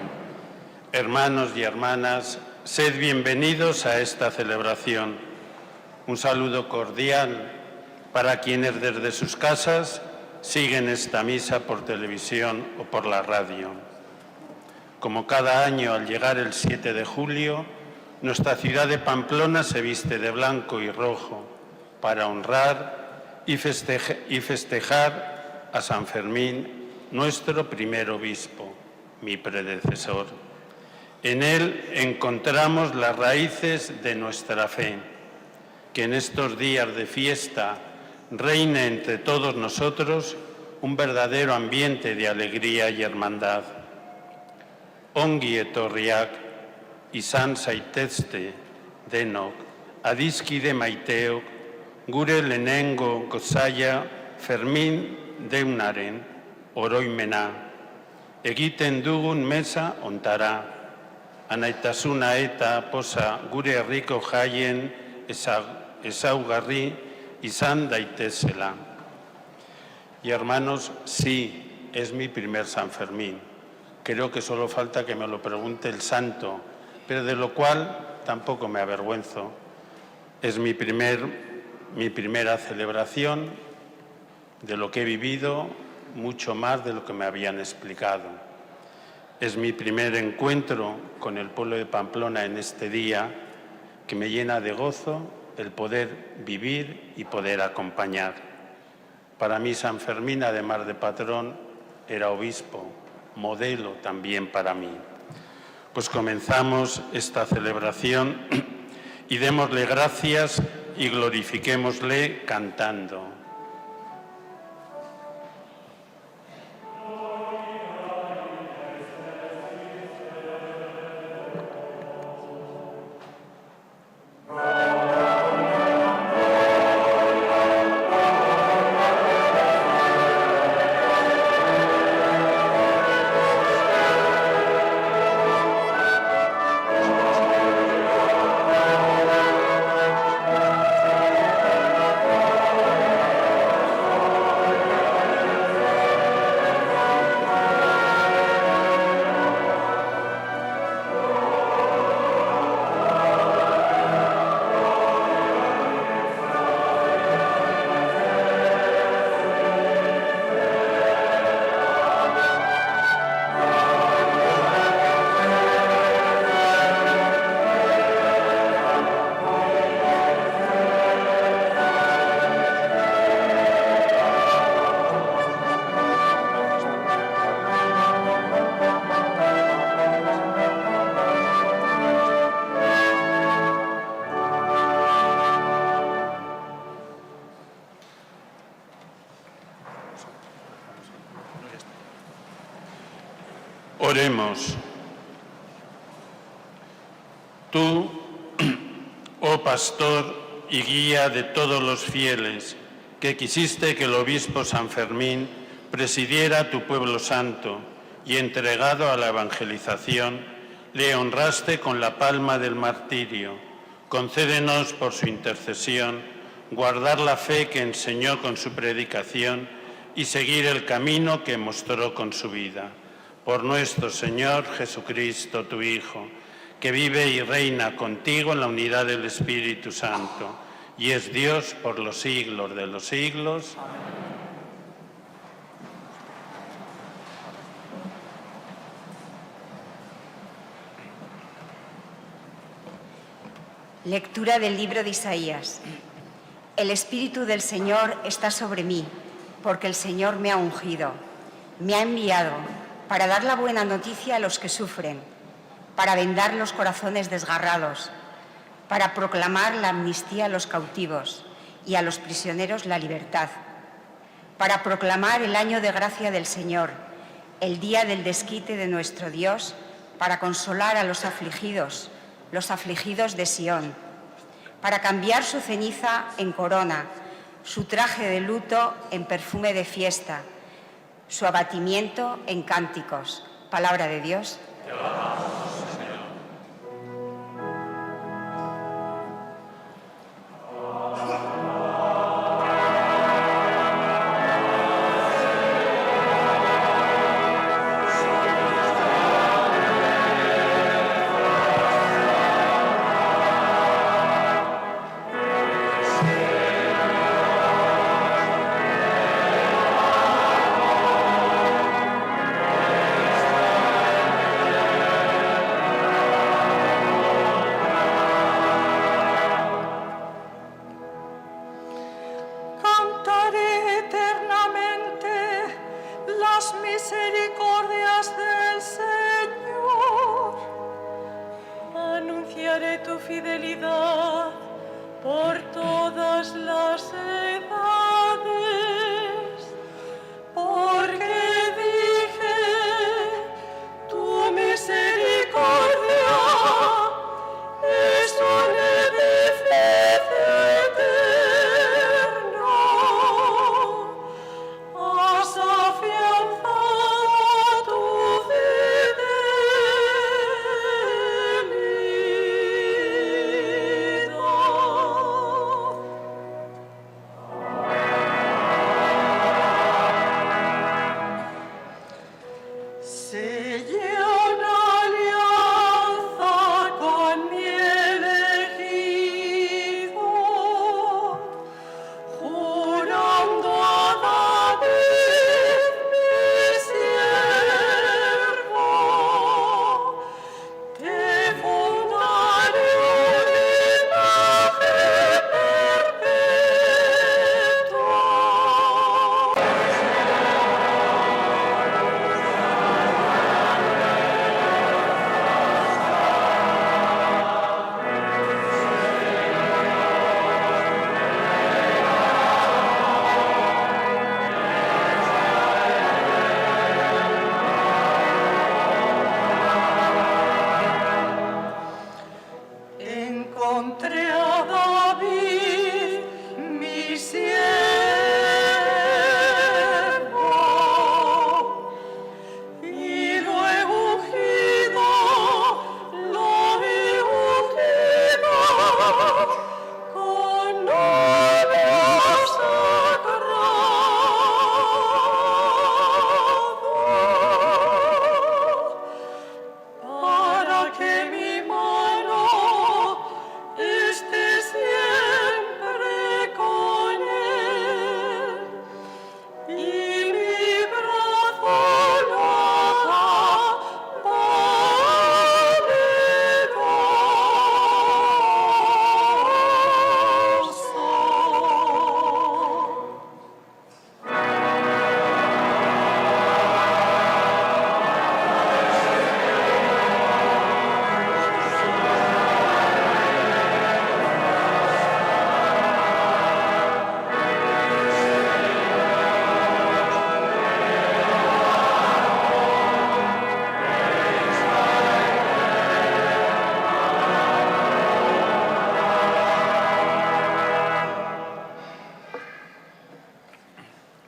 Hermanos y hermanas, sed bienvenidos a esta celebración. Un saludo cordial para quienes desde sus casas siguen esta misa por televisión o por la radio. Como cada año, al llegar el 7 de julio, nuestra ciudad de Pamplona se viste de blanco y rojo para honrar y festejar a San Fermín, nuestro primer obispo, mi predecesor. En él encontramos las raíces de nuestra fe, que en estos días de fiesta reine entre todos nosotros un verdadero ambiente de alegría y hermandad. Ongi etorriak, izan zaitezte denok, adiskide maiteok, gure lehenengo gozaia Fermin deunaren oroimena, egiten dugun mesa ontara, anaitasuna eta posa gure herriko jaien ezaugarri izan daitezela. Y hermanos, sí, es mi primer San Fermín. Creo que solo falta que me lo pregunte el santo, pero de lo cual tampoco me avergüenzo. Es mi primera celebración de lo que he vivido, mucho más de lo que me habían explicado. Es mi primer encuentro con el pueblo de Pamplona en este día, que me llena de gozo el poder vivir y poder acompañar. Para mí San Fermín, además de patrón, era obispo, modelo también para mí. Pues comenzamos esta celebración y démosle gracias y glorifiquémosle cantando. Oremos. Tú, oh pastor y guía de todos los fieles, que quisiste que el obispo San Fermín presidiera tu pueblo santo y entregado a la evangelización, le honraste con la palma del martirio. Concédenos por su intercesión guardar la fe que enseñó con su predicación y seguir el camino que mostró con su vida. Por nuestro Señor Jesucristo, tu Hijo, que vive y reina contigo en la unidad del Espíritu Santo, y es Dios por los siglos de los siglos. Amén. Lectura del libro de Isaías. El Espíritu del Señor está sobre mí, porque el Señor me ha ungido, me ha enviado para dar la buena noticia a los que sufren, para vendar los corazones desgarrados, para proclamar la amnistía a los cautivos y a los prisioneros la libertad, para proclamar el año de gracia del Señor, el día del desquite de nuestro Dios, para consolar a los afligidos de Sión, para cambiar su ceniza en corona, su traje de luto en perfume de fiesta, su abatimiento en cánticos. Palabra de Dios. Te alabamos, Señor.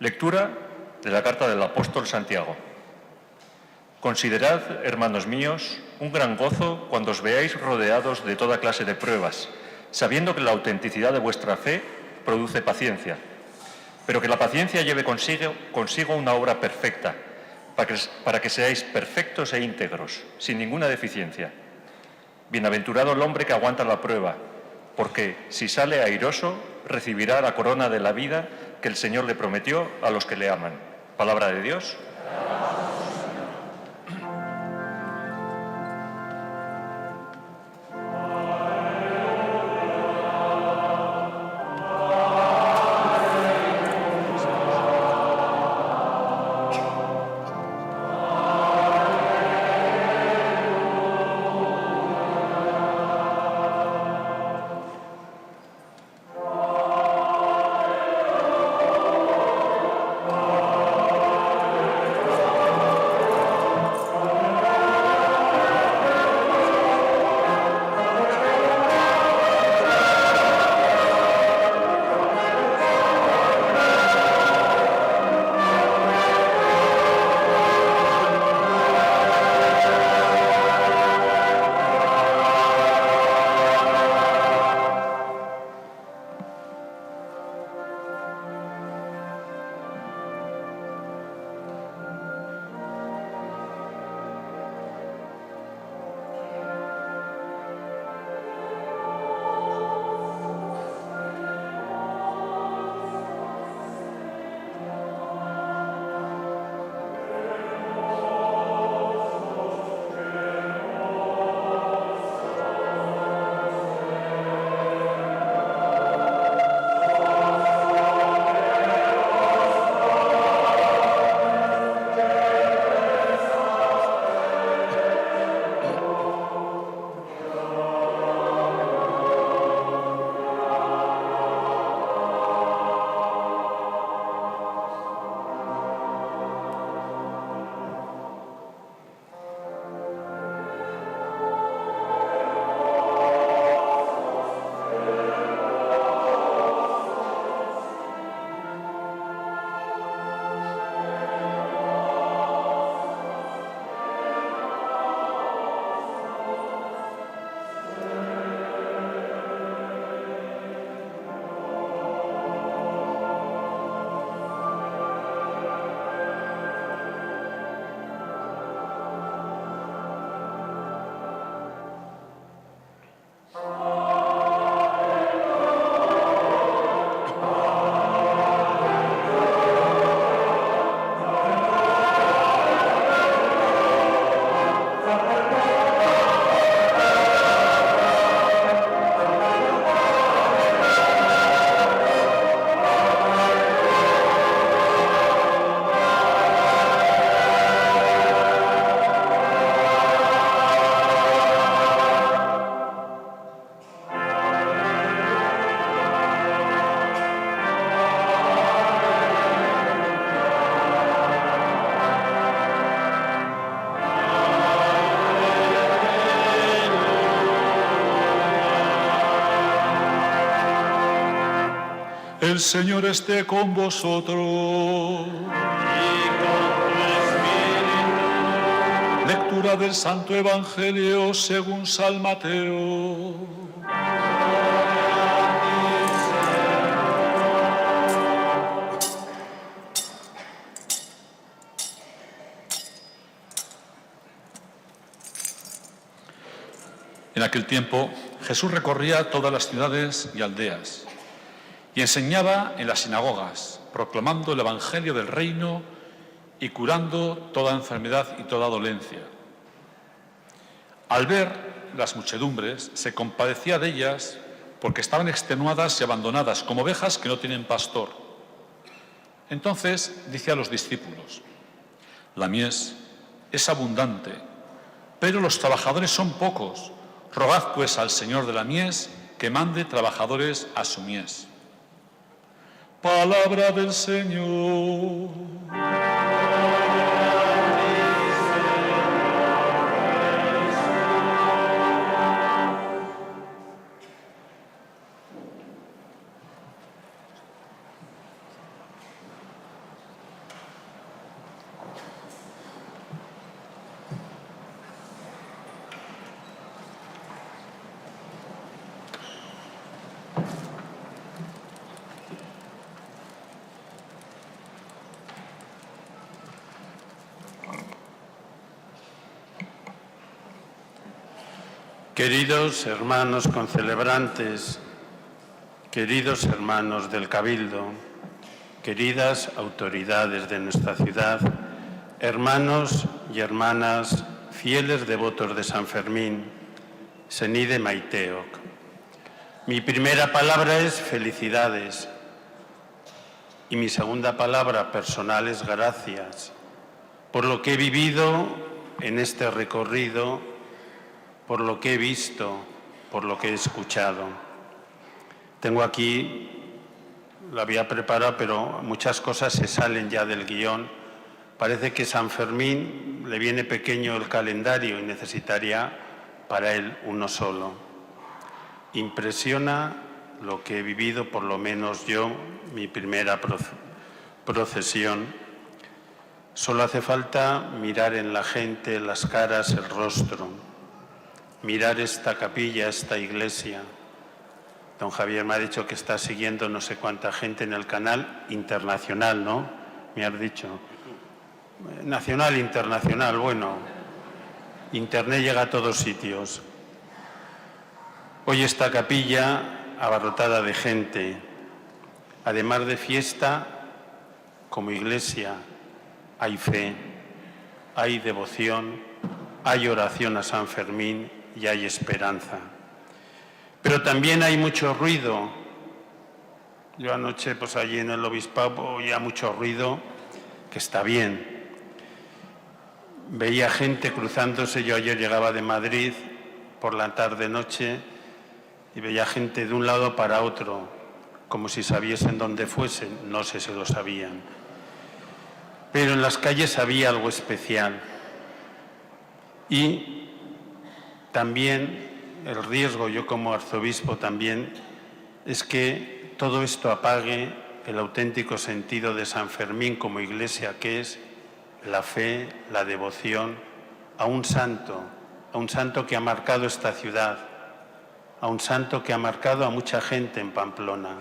Lectura de la carta del apóstol Santiago. Considerad, hermanos míos, un gran gozo cuando os veáis rodeados de toda clase de pruebas, sabiendo que la autenticidad de vuestra fe produce paciencia, pero que la paciencia lleve consigo una obra perfecta, para que seáis perfectos e íntegros, sin ninguna deficiencia. Bienaventurado el hombre que aguanta la prueba, porque si sale airoso, recibirá la corona de la vida que el Señor le prometió a los que le aman. Palabra de Dios. El Señor esté con vosotros. Y con tu espíritu. Lectura del Santo Evangelio según San Mateo. En aquel tiempo, Jesús recorría todas las ciudades y aldeas y enseñaba en las sinagogas, proclamando el Evangelio del Reino y curando toda enfermedad y toda dolencia. Al ver las muchedumbres, se compadecía de ellas porque estaban extenuadas y abandonadas, como ovejas que no tienen pastor. Entonces dice a los discípulos: la mies es abundante, pero los trabajadores son pocos. Rogad pues al Señor de la mies que mande trabajadores a su mies. Palabra del Señor. Queridos hermanos concelebrantes, queridos hermanos del Cabildo, queridas autoridades de nuestra ciudad, hermanos y hermanas fieles devotos de San Fermín, senide maiteok. Mi primera palabra es felicidades y mi segunda palabra personal es gracias por lo que he vivido en este recorrido, por lo que he visto, por lo que he escuchado. Tengo aquí, lo había preparado, pero muchas cosas se salen ya del guión. Parece que San Fermín le viene pequeño el calendario y necesitaría para él uno solo. Impresiona lo que he vivido, por lo menos yo, mi primera procesión. Solo hace falta mirar en la gente las caras, el rostro. Mirar esta capilla, esta iglesia. Don Javier me ha dicho que está siguiendo no sé cuánta gente en el canal internacional, ¿no? Me has dicho. Nacional, internacional, bueno. Internet llega a todos sitios. Hoy esta capilla abarrotada de gente. Además de fiesta, como iglesia, hay fe, hay devoción, hay oración a San Fermín y hay esperanza. Pero también hay mucho ruido. Yo anoche, pues allí en el obispado, oía mucho ruido, que está bien. Veía gente cruzándose. Yo ayer llegaba de Madrid por la tarde-noche y veía gente de un lado para otro, como si sabiesen dónde fuesen. No sé si lo sabían. Pero en las calles había algo especial. Y también el riesgo, yo como arzobispo también, es que todo esto apague el auténtico sentido de San Fermín como iglesia, que es la fe, la devoción a un santo que ha marcado esta ciudad, a un santo que ha marcado a mucha gente en Pamplona,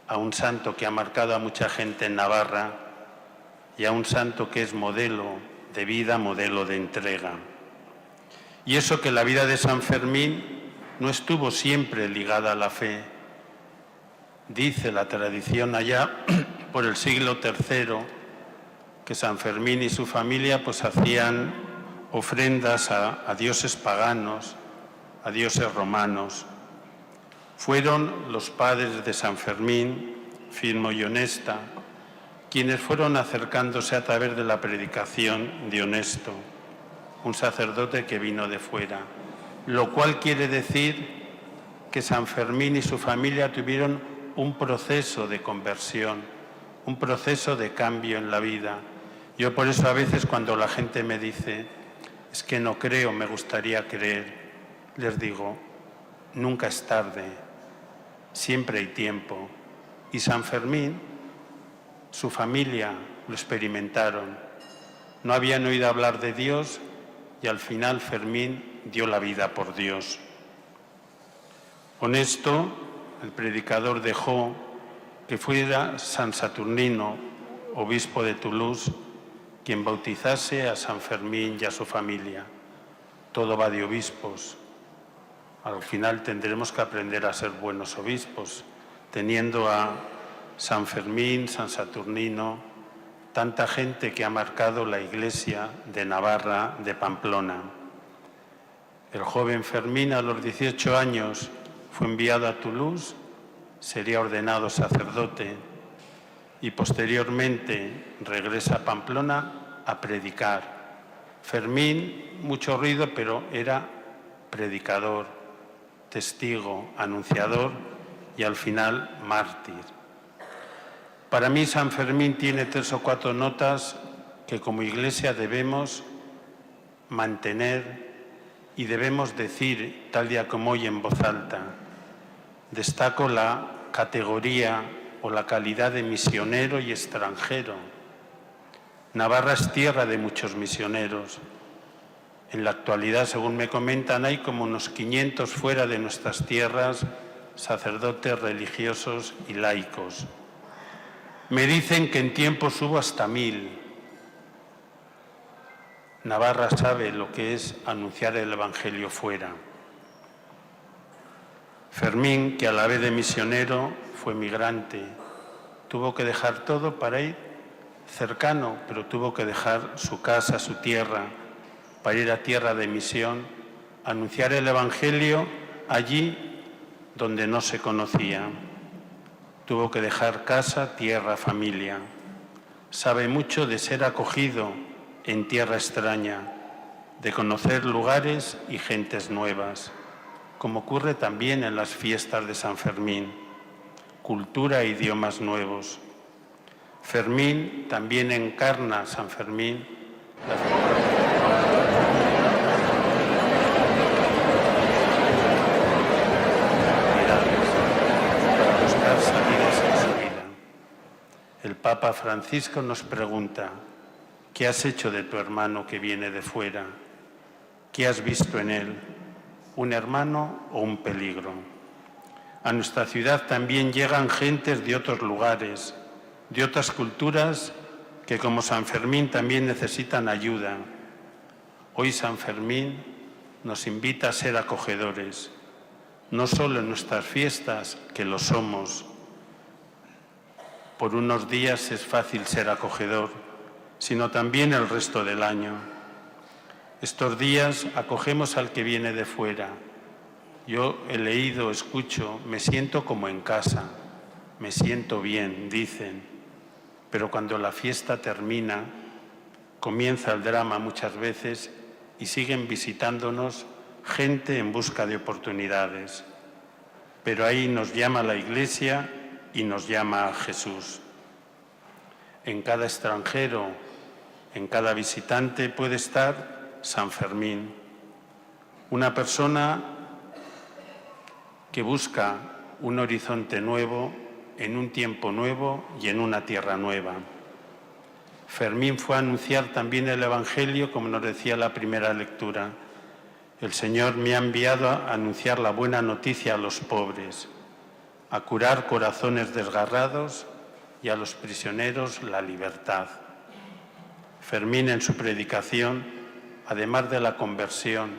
a un santo que ha marcado a mucha gente en Navarra y a un santo que es modelo de vida, modelo de entrega. Y eso que la vida de San Fermín no estuvo siempre ligada a la fe. Dice la tradición allá por el siglo III que San Fermín y su familia pues hacían ofrendas a dioses paganos, a dioses romanos. Fueron los padres de San Fermín, Firmo y Honesta, quienes fueron acercándose a través de la predicación de Honesto, un sacerdote que vino de fuera, lo cual quiere decir que San Fermín y su familia tuvieron un proceso de conversión, un proceso de cambio en la vida. Yo por eso a veces cuando la gente me dice, es que no creo, me gustaría creer, les digo, nunca es tarde, siempre hay tiempo. Y San Fermín, su familia lo experimentaron, no habían oído hablar de Dios, y al final Fermín dio la vida por Dios. Honesto, el predicador, dejó que fuera San Saturnino, obispo de Toulouse, quien bautizase a San Fermín y a su familia. Todo va de obispos. Al final tendremos que aprender a ser buenos obispos, teniendo a San Fermín, San Saturnino, tanta gente que ha marcado la Iglesia de Navarra, de Pamplona. El joven Fermín, a los 18 años, fue enviado a Toulouse, sería ordenado sacerdote y posteriormente regresa a Pamplona a predicar. Fermín, mucho ruido, pero era predicador, testigo, anunciador y al final mártir. Para mí San Fermín tiene 3 o 4 notas que como Iglesia debemos mantener y debemos decir tal día como hoy en voz alta. Destaco la categoría o la calidad de misionero y extranjero. Navarra es tierra de muchos misioneros. En la actualidad, según me comentan, hay como unos 500 fuera de nuestras tierras, sacerdotes religiosos y laicos. Me dicen que en tiempos hubo hasta 1000. Navarra sabe lo que es anunciar el Evangelio fuera. Fermín, que a la vez de misionero fue migrante, tuvo que dejar todo para ir cercano, pero tuvo que dejar su casa, su tierra, para ir a tierra de misión, anunciar el Evangelio allí donde no se conocía. Tuvo que dejar casa, tierra, familia. Sabe mucho de ser acogido en tierra extraña, de conocer lugares y gentes nuevas, como ocurre también en las fiestas de San Fermín, cultura e idiomas nuevos. Fermín también encarna, San Fermín, para buscar salidas en su vida. El Papa Francisco nos pregunta: ¿qué has hecho de tu hermano que viene de fuera? ¿Qué has visto en él? ¿Un hermano o un peligro? A nuestra ciudad también llegan gentes de otros lugares, de otras culturas que como San Fermín también necesitan ayuda. Hoy San Fermín nos invita a ser acogedores, no solo en nuestras fiestas, que lo somos. Por unos días es fácil ser acogedor, sino también el resto del año. Estos días acogemos al que viene de fuera. Yo he leído, escucho, me siento como en casa, me siento bien, dicen. Pero cuando la fiesta termina, comienza el drama muchas veces y siguen visitándonos gente en busca de oportunidades. Pero ahí nos llama la Iglesia y nos llama Jesús. En cada extranjero, en cada visitante puede estar San Fermín, una persona que busca un horizonte nuevo, en un tiempo nuevo y en una tierra nueva. Fermín fue a anunciar también el Evangelio, como nos decía la primera lectura. El Señor me ha enviado a anunciar la buena noticia a los pobres, a curar corazones desgarrados y a los prisioneros la libertad. Fermín, en su predicación, además de la conversión,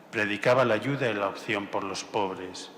predicaba la ayuda y la opción por los pobres.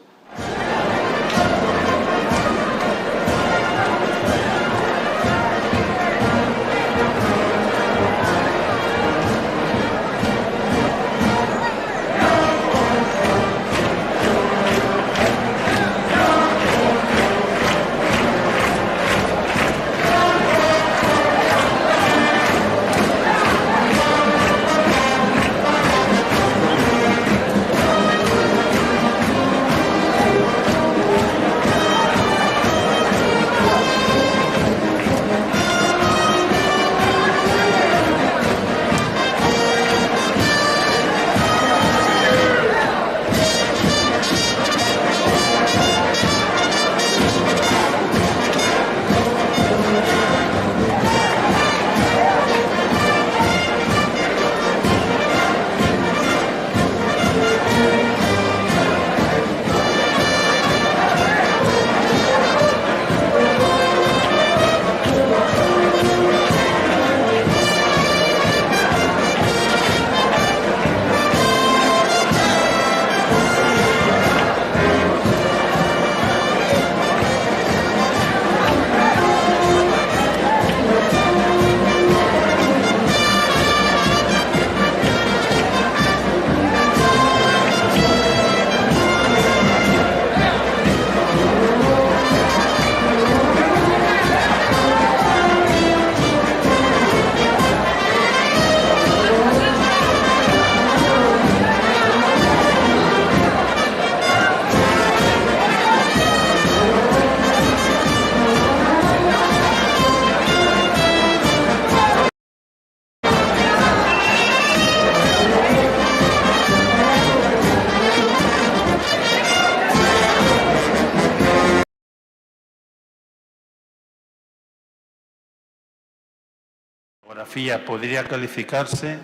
Biografía podría calificarse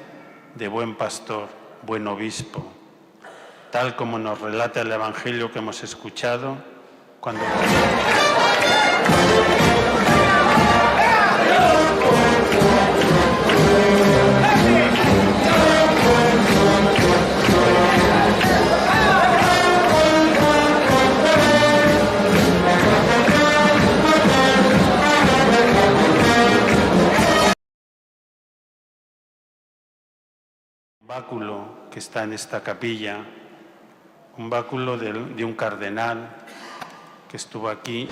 de buen pastor, buen obispo, tal como nos relata el Evangelio que hemos escuchado cuando... báculo que está en esta capilla, un báculo de un cardenal que estuvo aquí.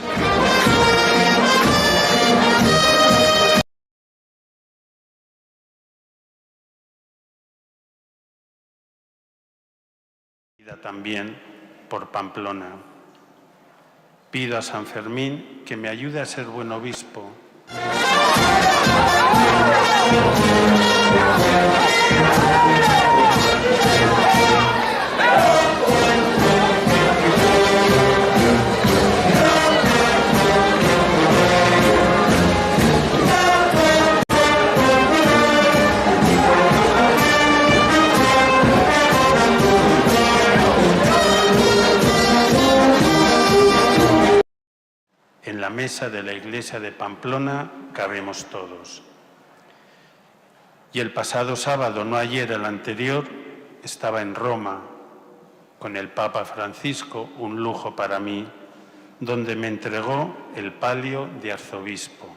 También por Pamplona. Pido a San Fermín que me ayude a ser buen obispo. En la mesa de la iglesia de Pamplona cabemos todos. Y el pasado sábado, no ayer, el anterior, estaba en Roma con el Papa Francisco, un lujo para mí, donde me entregó el palio de arzobispo,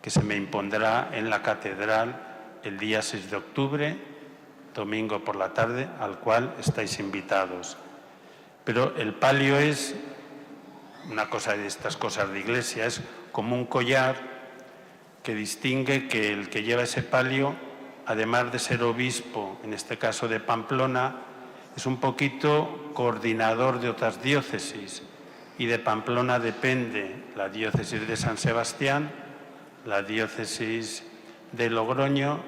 que se me impondrá en la catedral el día 6 de octubre, domingo por la tarde, al cual estáis invitados. Pero el palio es una cosa de estas cosas de iglesia, es como un collar que distingue que el que lleva ese palio, además de ser obispo, en este caso de Pamplona, es un poquito coordinador de otras diócesis, y de Pamplona depende la diócesis de San Sebastián, la diócesis de Logroño,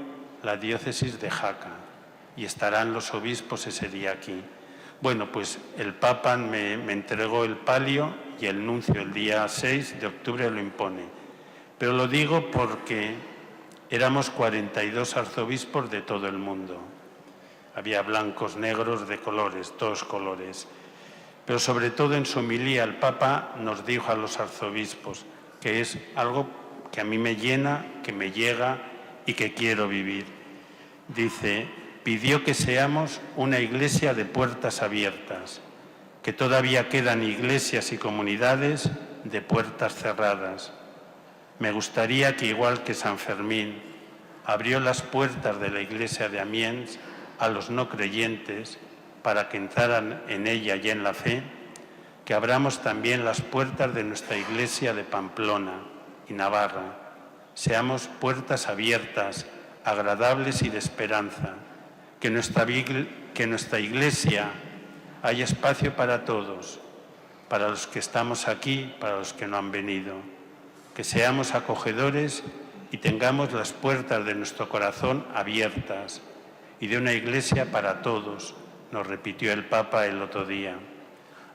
la diócesis de Jaca, y estarán los obispos ese día aquí. Bueno, pues el Papa me entregó el palio y el nuncio el día 6 de octubre lo impone. Pero lo digo porque éramos 42 arzobispos de todo el mundo. Había blancos, negros, de colores, todos colores. Pero sobre todo en su homilía el Papa nos dijo a los arzobispos que es algo que a mí me llena, que me llega y que quiero vivir. Dice, pidió que seamos una iglesia de puertas abiertas, que todavía quedan iglesias y comunidades de puertas cerradas. Me gustaría que, igual que San Fermín abrió las puertas de la iglesia de Amiens a los no creyentes para que entraran en ella y en la fe, que abramos también las puertas de nuestra iglesia de Pamplona y Navarra. Seamos puertas abiertas, agradables y de esperanza, que nuestra iglesia haya espacio para todos, para los que estamos aquí, para los que no han venido, que seamos acogedores y tengamos las puertas de nuestro corazón abiertas y de una iglesia para todos, nos repitió el Papa el otro día.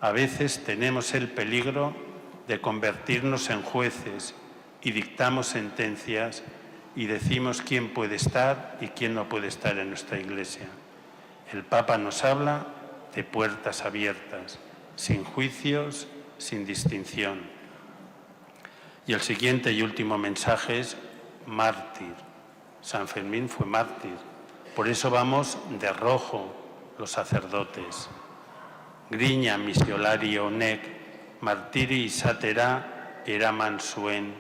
A veces tenemos el peligro de convertirnos en jueces y dictamos sentencias y decimos quién puede estar y quién no puede estar en nuestra iglesia. El Papa nos habla de puertas abiertas, sin juicios, sin distinción. Y el siguiente y último mensaje es mártir. San Fermín fue mártir. Por eso vamos de rojo los sacerdotes. Griña missiolario nec, martiri satera eraman suen.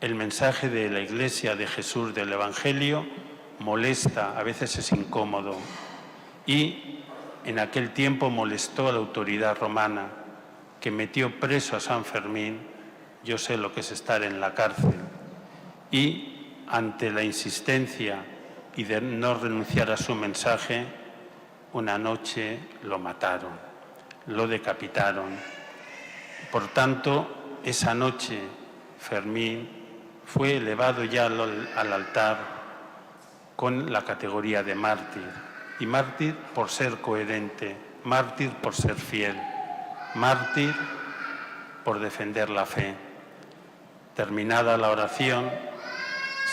El mensaje de la Iglesia de Jesús del Evangelio molesta, a veces es incómodo, y en aquel tiempo molestó a la autoridad romana, que metió preso a San Fermín. Yo sé lo que es estar en la cárcel, y ante la insistencia y de no renunciar a su mensaje, una noche lo mataron, lo decapitaron. Por tanto, esa noche Fermín fue elevado ya al altar con la categoría de mártir. Y mártir por ser coherente, mártir por ser fiel, mártir por defender la fe. Terminada la oración,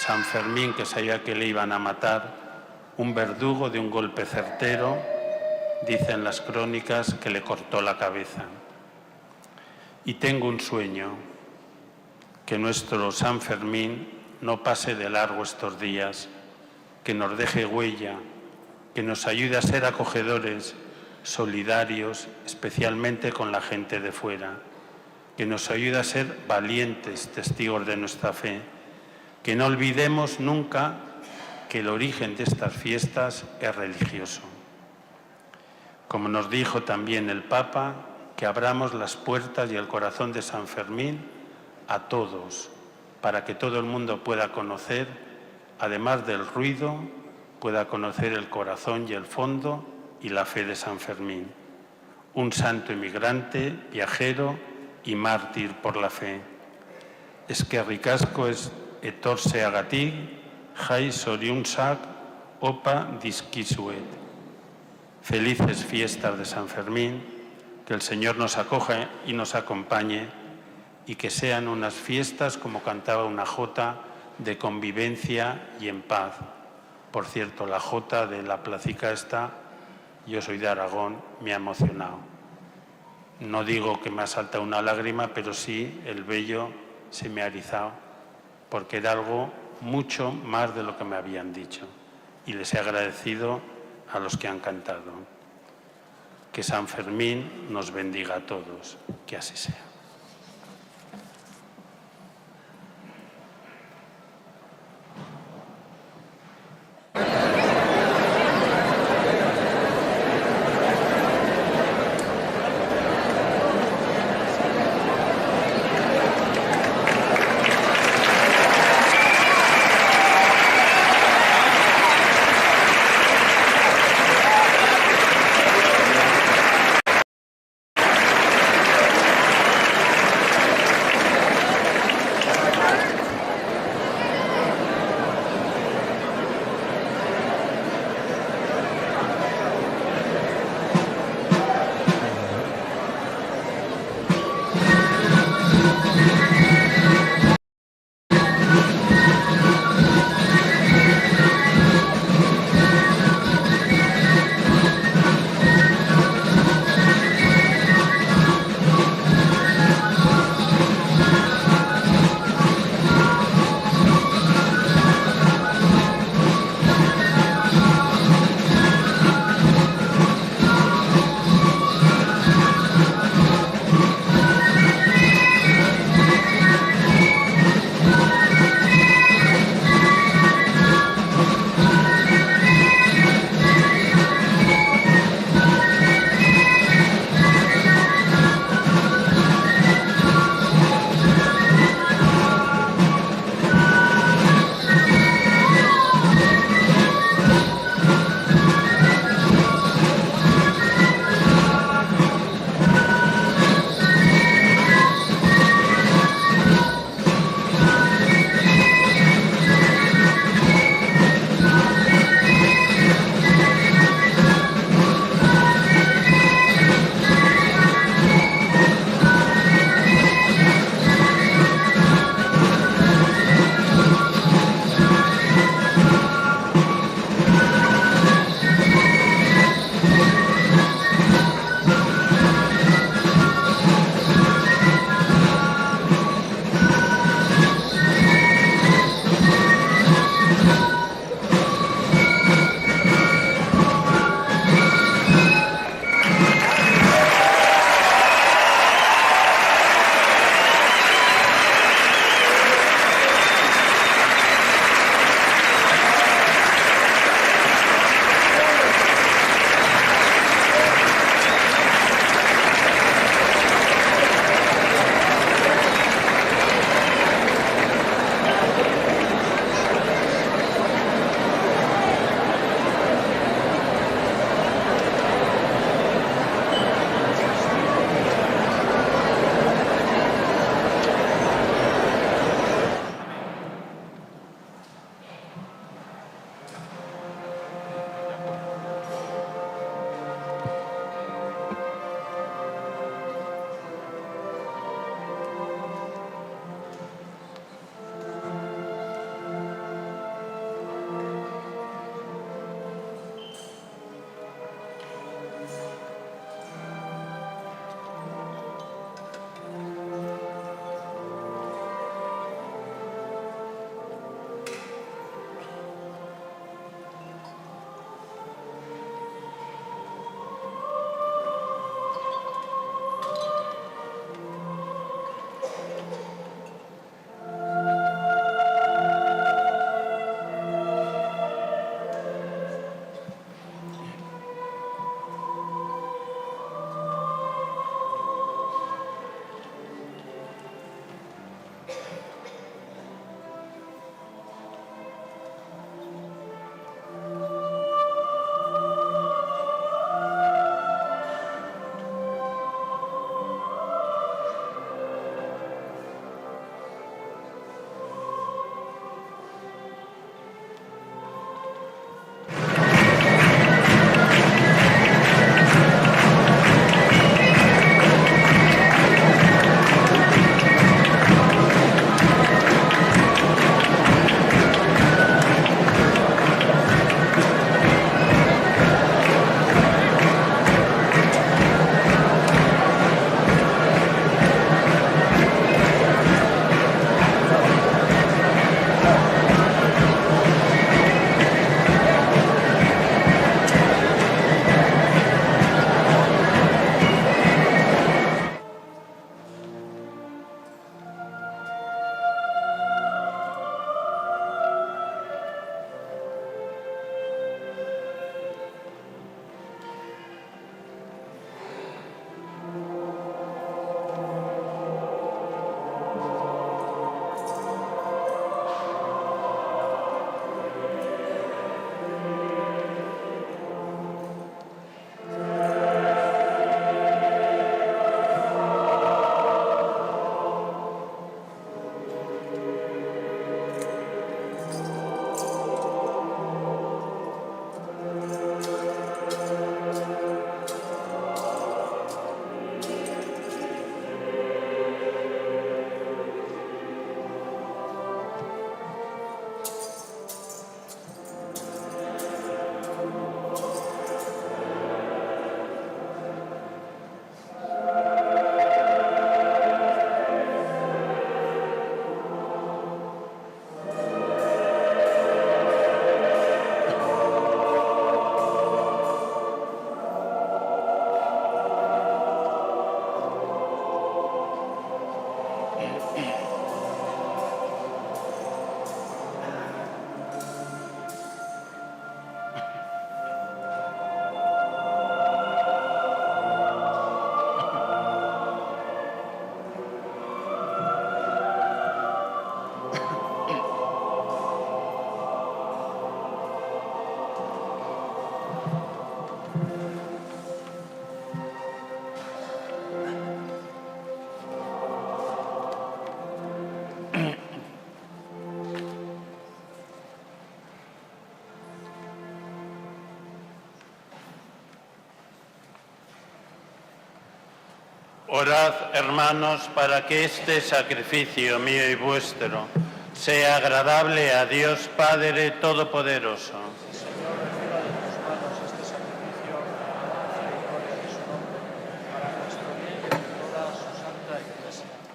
San Fermín, que sabía que le iban a matar, un verdugo de un golpe certero, dicen las crónicas, que le cortó la cabeza. Y tengo un sueño, que nuestro San Fermín no pase de largo estos días, que nos deje huella, que nos ayude a ser acogedores, solidarios, especialmente con la gente de fuera, que nos ayude a ser valientes testigos de nuestra fe, que no olvidemos nunca que el origen de estas fiestas es religioso. Como nos dijo también el Papa, que abramos las puertas y el corazón de San Fermín a todos, para que todo el mundo pueda conocer, además del ruido, pueda conocer el corazón y el fondo y la fe de San Fermín, un santo inmigrante, viajero y mártir por la fe. Eskerrik asko etortzeagatik, jai zoriontzak opa dizkizuet. Felices fiestas de San Fermín, que el Señor nos acoja y nos acompañe, y que sean unas fiestas, como cantaba una jota, de convivencia y en paz. Por cierto, la jota de la placica esta, yo soy de Aragón, me ha emocionado. No digo que me ha saltado una lágrima, pero sí el vello se me ha erizado, porque era algo mucho más de lo que me habían dicho. Y les he agradecido a los que han cantado. Que San Fermín nos bendiga a todos, que así sea. Orad, hermanos, para que este sacrificio mío y vuestro sea agradable a Dios Padre Todopoderoso.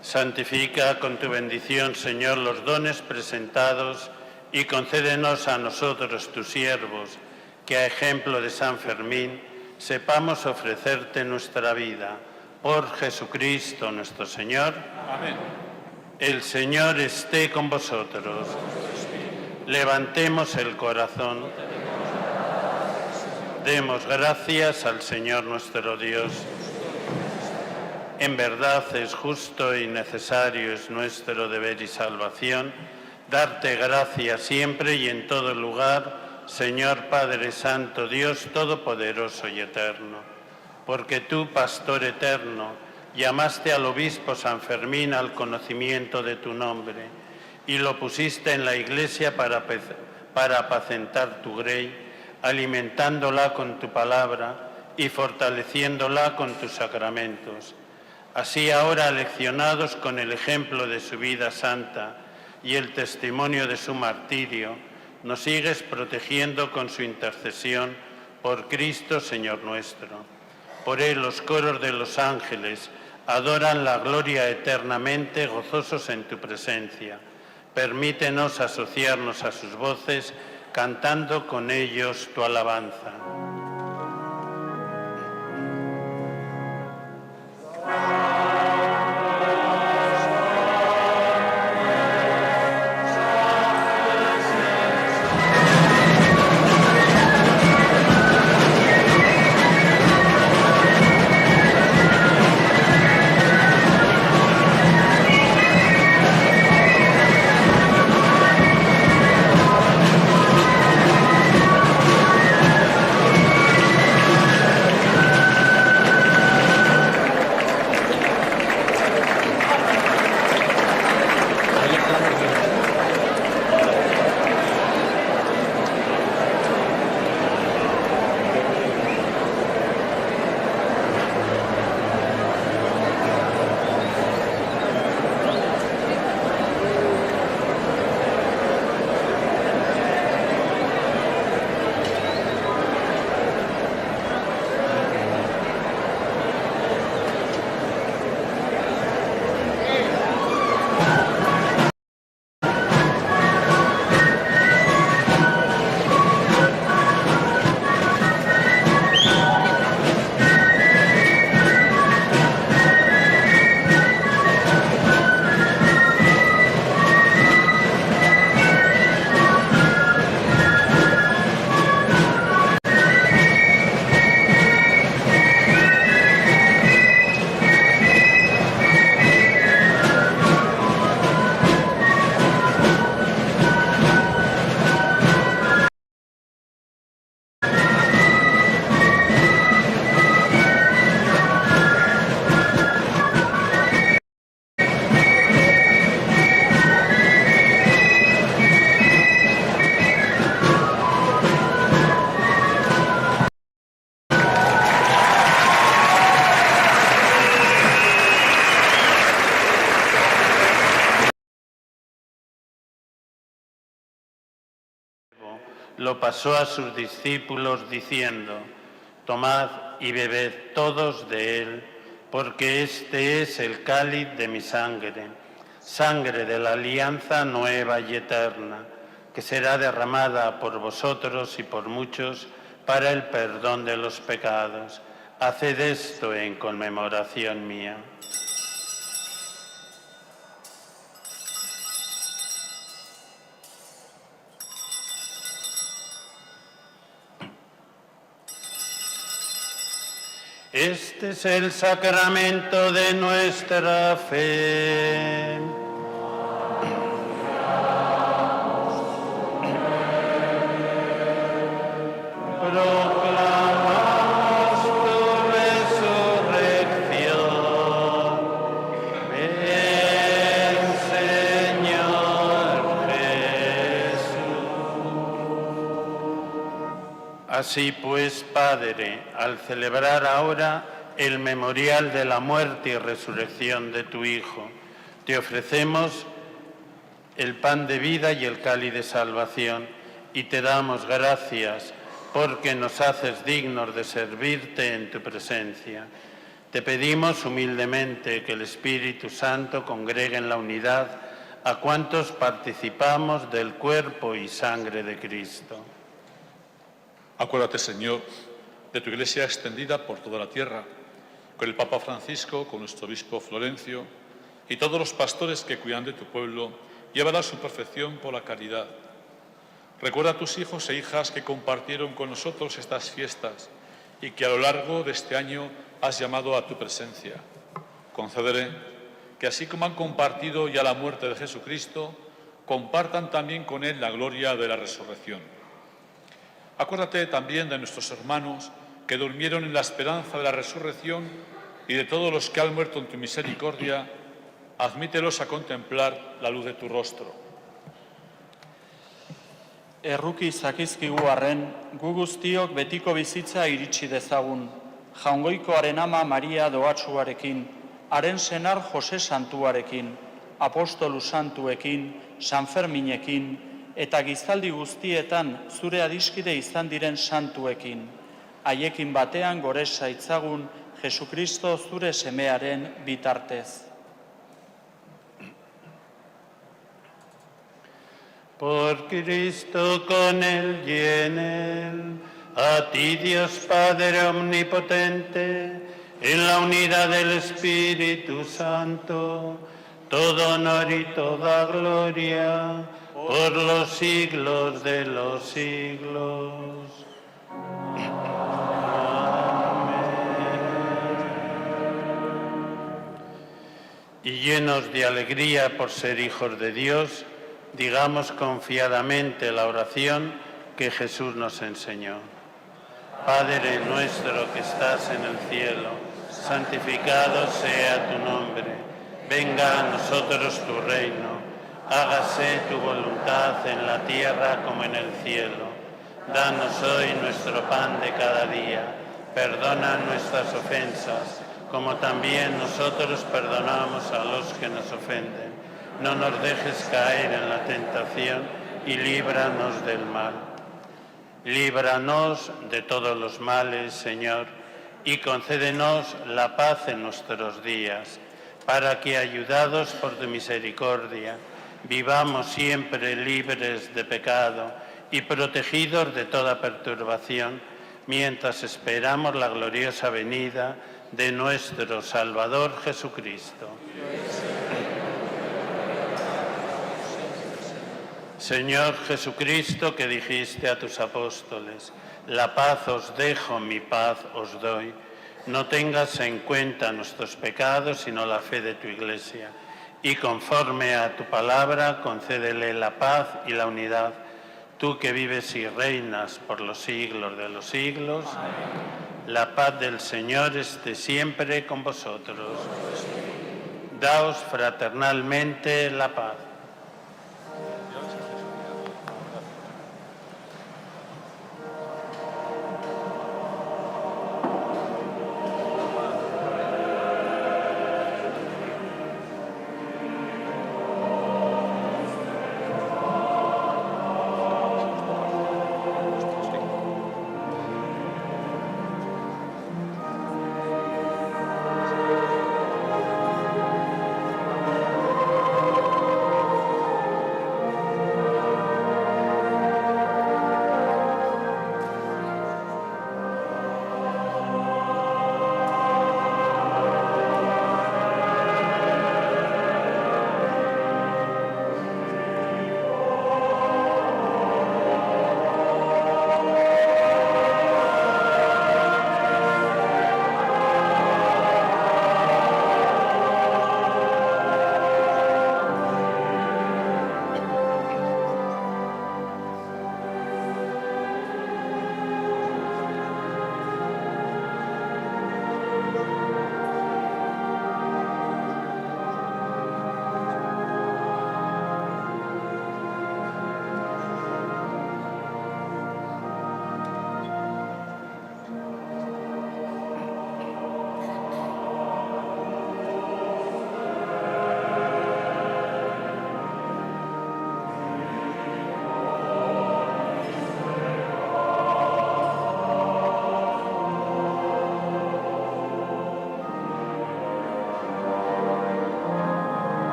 Santifica con tu bendición, Señor, los dones presentados y concédenos a nosotros, tus siervos, que a ejemplo de San Fermín sepamos ofrecerte nuestra vida. Por Jesucristo nuestro Señor. Amén. El Señor esté con vosotros. Levantemos el corazón. Demos gracias al Señor nuestro Dios. En verdad es justo y necesario, es nuestro deber y salvación, darte gracias siempre y en todo lugar, Señor Padre Santo, Dios Todopoderoso y Eterno, porque tú, Pastor eterno, llamaste al obispo San Fermín al conocimiento de tu nombre y lo pusiste en la Iglesia para apacentar tu grey, alimentándola con tu palabra y fortaleciéndola con tus sacramentos. Así ahora, leccionados con el ejemplo de su vida santa y el testimonio de su martirio, nos sigues protegiendo con su intercesión por Cristo, Señor nuestro. Por él los coros de los ángeles adoran la gloria eternamente, gozosos en tu presencia. Permítenos asociarnos a sus voces, cantando con ellos tu alabanza. Lo pasó a sus discípulos diciendo: tomad y bebed todos de él, porque este es el cáliz de mi sangre, sangre de la alianza nueva y eterna, que será derramada por vosotros y por muchos para el perdón de los pecados. Haced esto en conmemoración mía. Este es el sacramento de nuestra fe. Proclamamos tu resurrección. Ven, Señor Jesús. Así pues, Padre, al celebrar ahora el memorial de la muerte y resurrección de tu Hijo. Te ofrecemos el pan de vida y el cáliz de salvación, y te damos gracias porque nos haces dignos de servirte en tu presencia. Te pedimos humildemente que el Espíritu Santo congregue en la unidad a cuantos participamos del cuerpo y sangre de Cristo. Acuérdate, Señor, de tu Iglesia extendida por toda la tierra, con el Papa Francisco, con nuestro obispo Florencio y todos los pastores que cuidan de tu pueblo, llévala a su perfección por la caridad. Recuerda a tus hijos e hijas que compartieron con nosotros estas fiestas y que a lo largo de este año has llamado a tu presencia. Concédele que así como han compartido ya la muerte de Jesucristo, compartan también con Él la gloria de la resurrección. Acuérdate también de nuestros hermanos que durmieron en la esperanza de la resurrección y de todos los que han muerto en tu misericordia, admítelos a contemplar la luz de tu rostro. Erruki zakizkigu arren, gu guztiok betiko bizitza iritsi dezagun. Jaungoikoaren ama Maria doatsuarekin, haren senar Jose Santuarekin, apostolu santuekin, San Ferminekin, eta gizaldi guztietan zure adiskide izan diren santuekin. Haiekin batean goresa itzagun Jesukristo zure semearen bitartez. Por Cristo, con Él y en Él, a ti Dios Padre Omnipotente, en la unidad del Espíritu Santo, todo honor y toda gloria, por los siglos de los siglos. Y llenos de alegría por ser hijos de Dios, digamos confiadamente la oración que Jesús nos enseñó. Padre nuestro que estás en el cielo, santificado sea tu nombre. Venga a nosotros tu reino. Hágase tu voluntad en la tierra como en el cielo. Danos hoy nuestro pan de cada día. Perdona nuestras ofensas, como también nosotros perdonamos a los que nos ofenden. No nos dejes caer en la tentación y líbranos del mal. Líbranos de todos los males, Señor, y concédenos la paz en nuestros días, para que, ayudados por tu misericordia, vivamos siempre libres de pecado y protegidos de toda perturbación, mientras esperamos la gloriosa venida de nuestro Salvador Jesucristo. Señor Jesucristo, que dijiste a tus apóstoles, la paz os dejo, mi paz os doy, no tengas en cuenta nuestros pecados, sino la fe de tu Iglesia, y conforme a tu palabra, concédele la paz y la unidad, tú que vives y reinas por los siglos de los siglos. La paz del Señor esté siempre con vosotros. Daos fraternalmente la paz.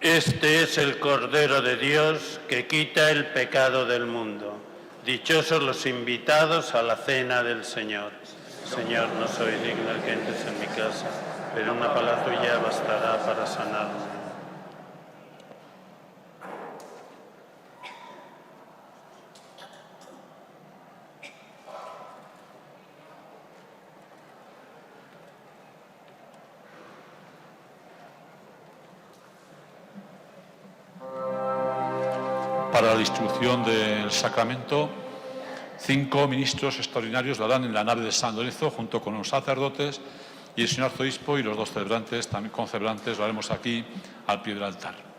Este es el Cordero de Dios que quita el pecado del mundo. Dichosos los invitados a la cena del Señor. Señor, no soy digno de que entres en mi casa, pero una palabra tuya bastará para sanarme. Para la distribución del sacramento, 5 ministros extraordinarios lo harán en la nave de San Lorenzo junto con los sacerdotes y el señor arzobispo y los 2 celebrantes, también concelebrantes, lo haremos aquí al pie del altar.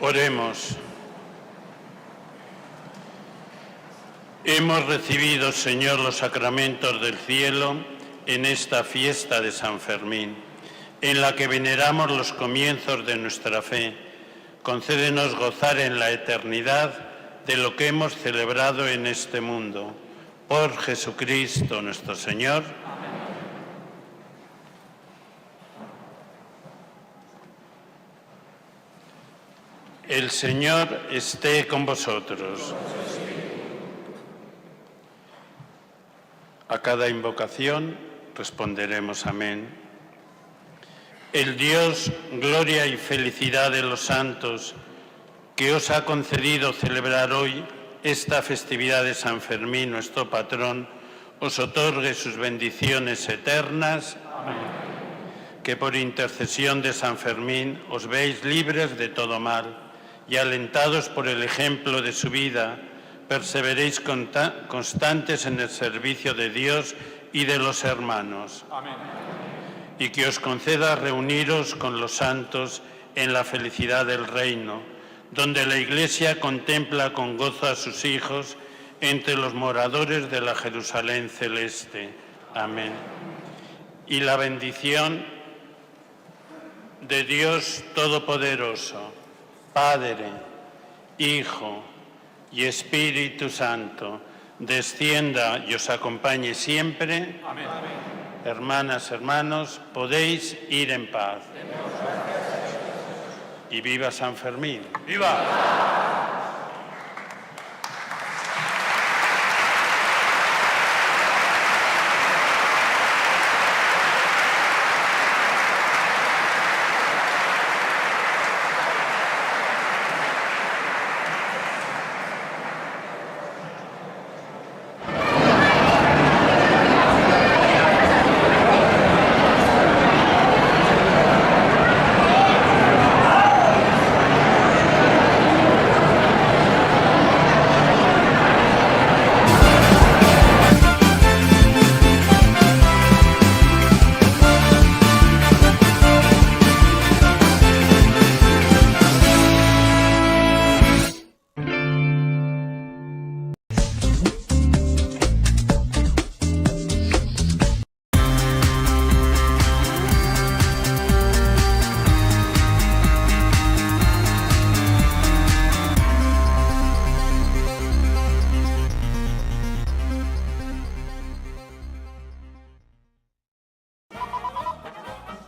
Oremos. Hemos recibido, Señor, los sacramentos del cielo en esta fiesta de San Fermín, en la que veneramos los comienzos de nuestra fe. Concédenos gozar en la eternidad de lo que hemos celebrado en este mundo. Por Jesucristo nuestro Señor. El Señor esté con vosotros. A cada invocación responderemos amén. El Dios, gloria y felicidad de los santos, que os ha concedido celebrar hoy esta festividad de San Fermín, nuestro patrón, os otorgue sus bendiciones eternas. Amén. Que por intercesión de San Fermín os veáis libres de todo mal y alentados por el ejemplo de su vida, perseveréis constantes en el servicio de Dios y de los hermanos. Amén. Y que os conceda reuniros con los santos en la felicidad del reino, donde la Iglesia contempla con gozo a sus hijos entre los moradores de la Jerusalén celeste. Amén. Y la bendición de Dios Todopoderoso, Padre, Hijo y Espíritu Santo, descienda y os acompañe siempre. Amén. Hermanas, hermanos, podéis ir en paz. Y viva San Fermín. ¡Viva!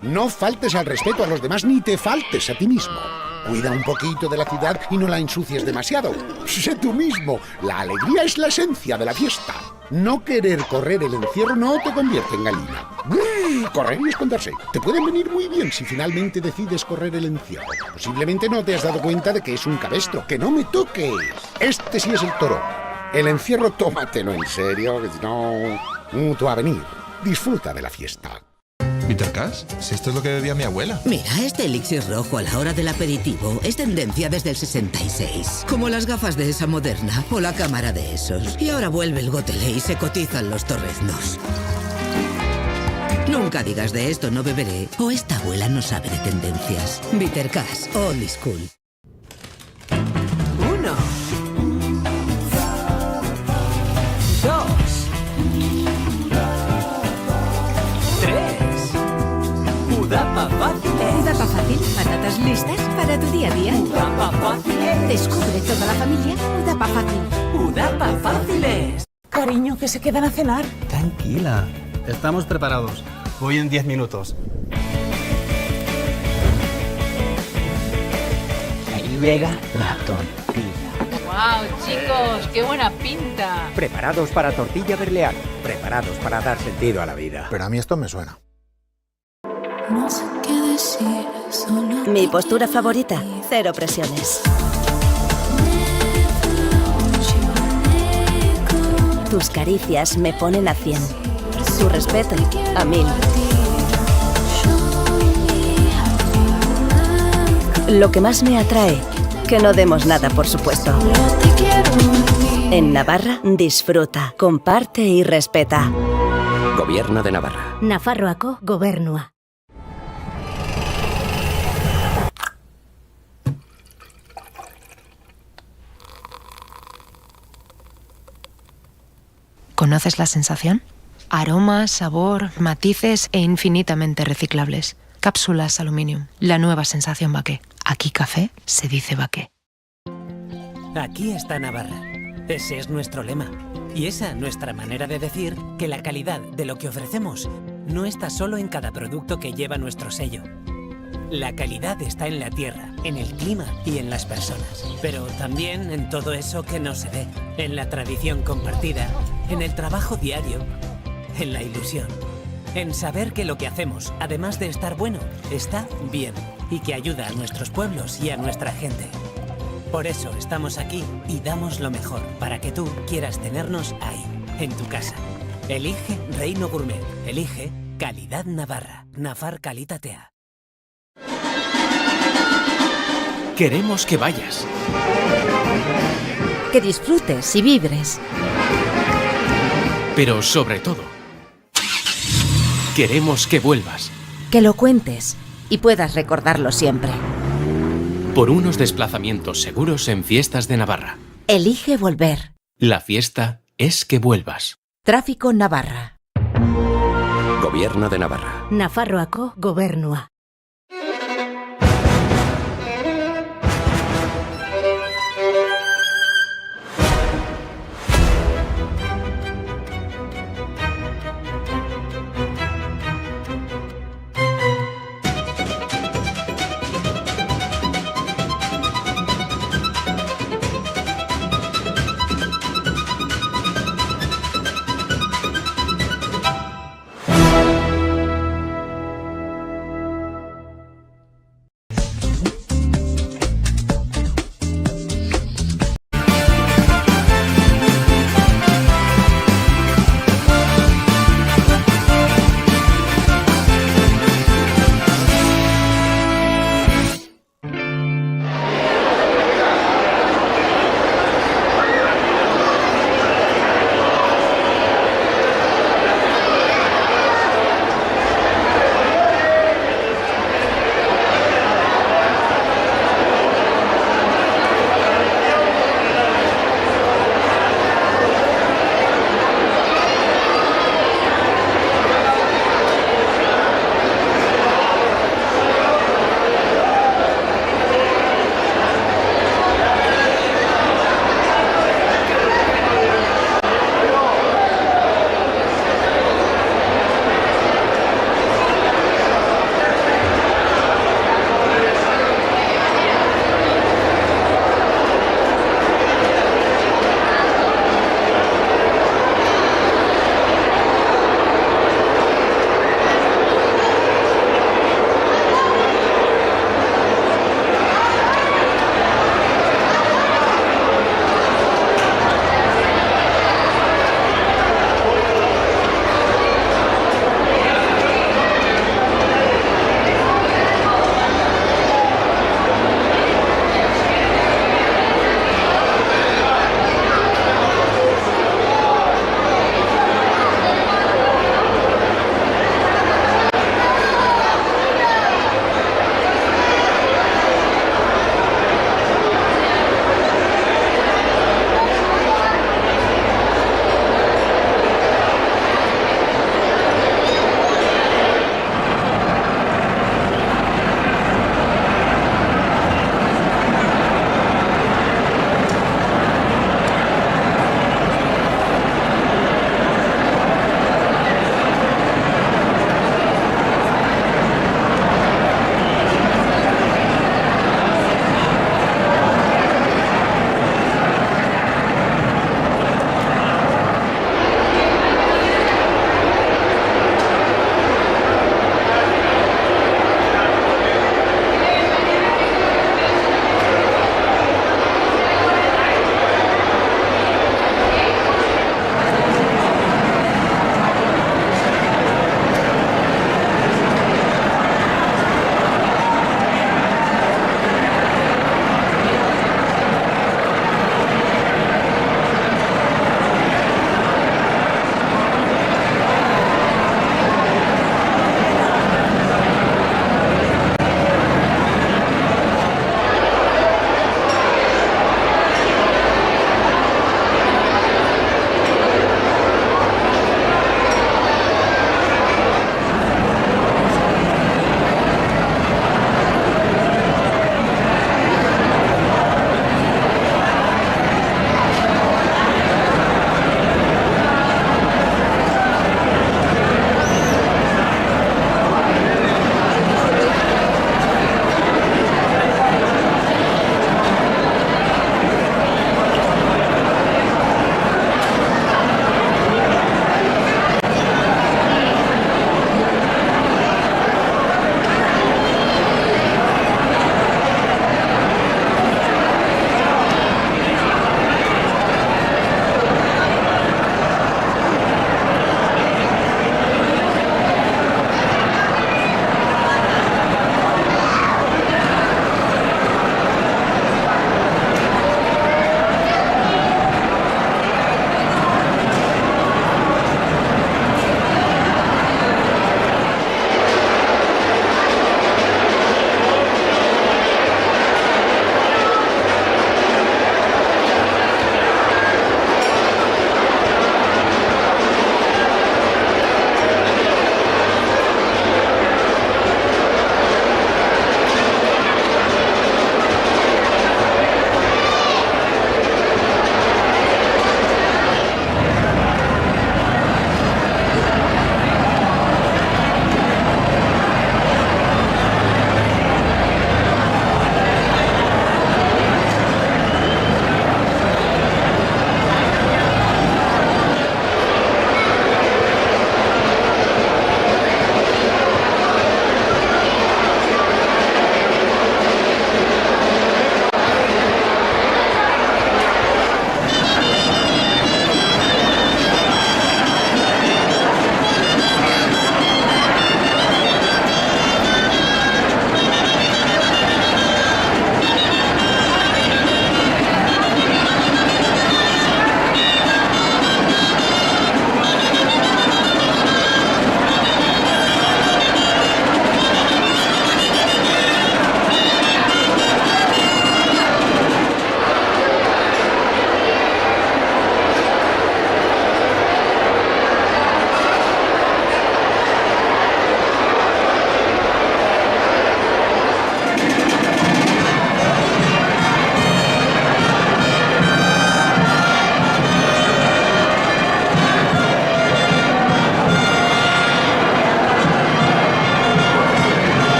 No faltes al respeto a los demás ni te faltes a ti mismo. Cuida un poquito de la ciudad y no la ensucies demasiado. Sé tú mismo. La alegría es la esencia de la fiesta. No querer correr el encierro no te convierte en gallina. Correr y esconderse. Te pueden venir muy bien si finalmente decides correr el encierro. Posiblemente no te has dado cuenta de que es un cabestro. ¡Que no me toques! Este sí es el toro. El encierro tómatelo en serio, que si no... tú a venir. Disfruta de la fiesta. ¿Bitter Cash? Si esto es lo que bebía mi abuela. Mira, este elixir rojo a la hora del aperitivo es tendencia desde el 66. Como las gafas de esa moderna o la cámara de esos. Y ahora vuelve el gotelé y se cotizan los torreznos. Nunca digas de esto no beberé o esta abuela no sabe de tendencias. Bitter Cash, old school. 1, 2, 3. Udapa Fácil. Udapa Fácil. Patatas listas para tu día a día. Udapa Fáciles. Descubre toda la familia Udapa Fácil. Udapa Fáciles. Cariño, que se quedan a cenar. Tranquila. Estamos preparados. Voy en 10 minutos. Ahí llega la tortilla. ¡Wow, chicos! ¡Qué buena pinta! Preparados para tortilla berlear. Preparados para dar sentido a la vida. Pero a mí esto me suena. No sé qué decir, solo... Mi postura favorita, cero presiones. Tus caricias me ponen a 100. Tu respeto, a 1000. Lo que más me atrae, que no demos nada, por supuesto. En Navarra, disfruta, comparte y respeta. Gobierno de Navarra. Nafarroako Gobernua. ¿Conoces la sensación? Aroma, sabor, matices e infinitamente reciclables. Cápsulas Aluminium, la nueva sensación Baqué. Aquí café se dice Baqué. Aquí está Navarra. Ese es nuestro lema. Y esa nuestra manera de decir que la calidad de lo que ofrecemos no está solo en cada producto que lleva nuestro sello. La calidad está en la tierra, en el clima y en las personas. Pero también en todo eso que no se ve. En la tradición compartida, en el trabajo diario, en la ilusión. En saber que lo que hacemos, además de estar bueno, está bien. Y que ayuda a nuestros pueblos y a nuestra gente. Por eso estamos aquí y damos lo mejor para que tú quieras tenernos ahí, en tu casa. Elige Reino Gourmet. Elige Calidad Navarra. Nafar Kalitatea. Queremos que vayas. Que disfrutes y vibres. Pero sobre todo, queremos que vuelvas. Que lo cuentes y puedas recordarlo siempre. Por unos desplazamientos seguros en Fiestas de Navarra. Elige volver. La fiesta es que vuelvas. Tráfico Navarra. Gobierno de Navarra. Nafarroako Gobernua.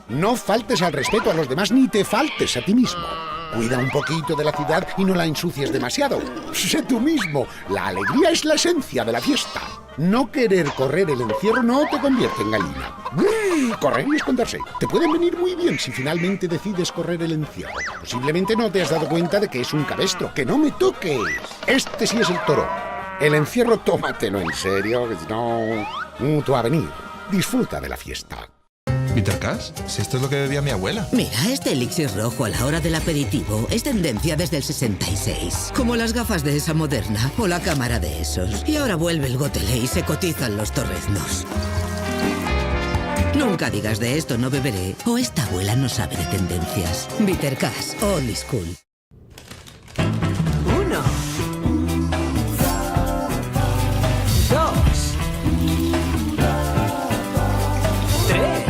No faltes al respeto a los demás ni te faltes a ti mismo. Cuida un poquito de la ciudad y no la ensucies demasiado. Sé tú mismo. La alegría es la esencia de la fiesta. No querer correr el encierro no te convierte en gallina. Correr y esconderse. Te pueden venir muy bien si finalmente decides correr el encierro. Posiblemente no te has dado cuenta de que es un cabestro. ¡Que no me toques! Este sí es el toro. El encierro tómatelo en serio, que si no... tú a venir. Disfruta de la fiesta. ¿Peter Cash? Si esto es lo que bebía mi abuela. Mira, este elixir rojo a la hora del aperitivo es tendencia desde el 66. Como las gafas de esa moderna o la cámara de esos. Y ahora vuelve el gotelé y se cotizan los torreznos. Nunca digas de esto no beberé o esta abuela no sabe de tendencias. Peter Cash, old school. 1, 2, 3.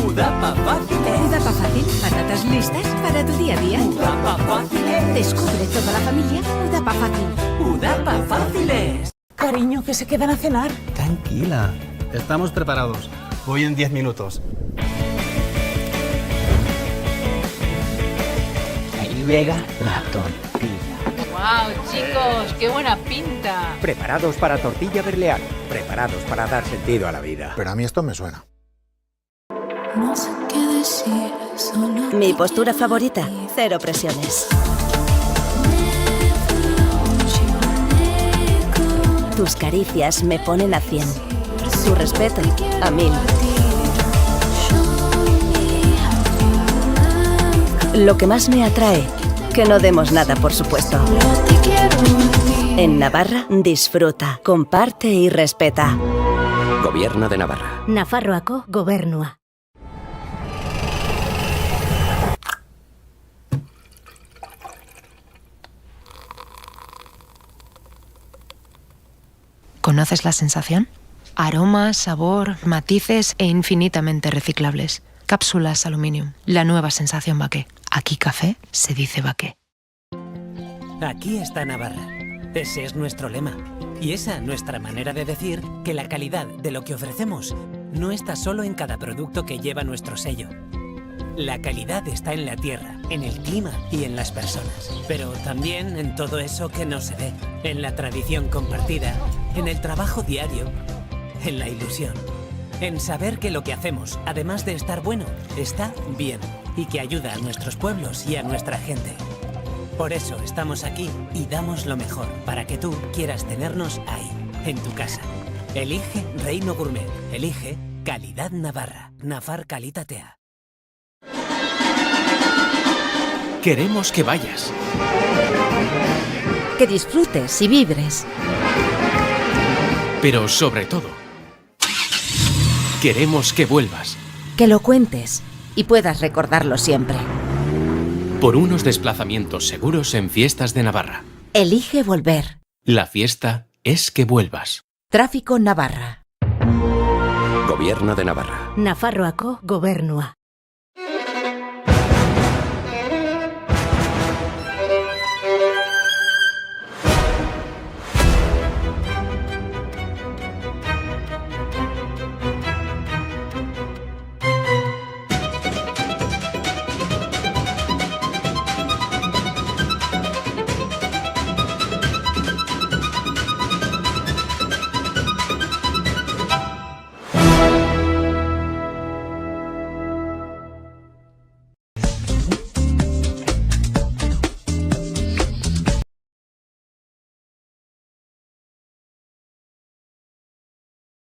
Udapa Fáciles. Udapa Fácil, patatas listas para tu día a día. Udapa Fáciles. Descubre toda la familia Udapa Fácil. Udapa Fáciles. Cariño, que se quedan a cenar. Tranquila, estamos preparados. Voy en 10 minutos. Ahí llega la tortilla. ¡Wow, chicos! ¡Qué buena pinta! Preparados para tortilla berlear. Preparados para dar sentido a la vida. Pero a mí esto me suena. No sé qué decir, solo mi postura favorita, cero presiones. Tus caricias me ponen a 100. Tu respeto, a 1000. Lo que más me atrae, que no demos nada por supuesto. En Navarra, disfruta, comparte y respeta. Gobierno de Navarra. Nafarroako Gobernua. ¿Conoces la sensación? Aroma, sabor, matices e infinitamente reciclables. Cápsulas Aluminium, la nueva sensación Baqué. Aquí café se dice Baqué. Aquí está Navarra. Ese es nuestro lema. Y esa nuestra manera de decir que la calidad de lo que ofrecemos no está solo en cada producto que lleva nuestro sello. La calidad está en la tierra, en el clima y en las personas. Pero también en todo eso que no se ve. En la tradición compartida, en el trabajo diario, en la ilusión. En saber que lo que hacemos, además de estar bueno, está bien. Y que ayuda a nuestros pueblos y a nuestra gente. Por eso estamos aquí y damos lo mejor para que tú quieras tenernos ahí, en tu casa. Elige Reino Gourmet. Elige Calidad Navarra. Nafar Kalitatea. Queremos que vayas. Que disfrutes y vibres. Pero sobre todo, queremos que vuelvas. Que lo cuentes y puedas recordarlo siempre. Por unos desplazamientos seguros en Fiestas de Navarra. Elige volver. La fiesta es que vuelvas. Tráfico Navarra. Gobierno de Navarra. Nafarroako Gobernua.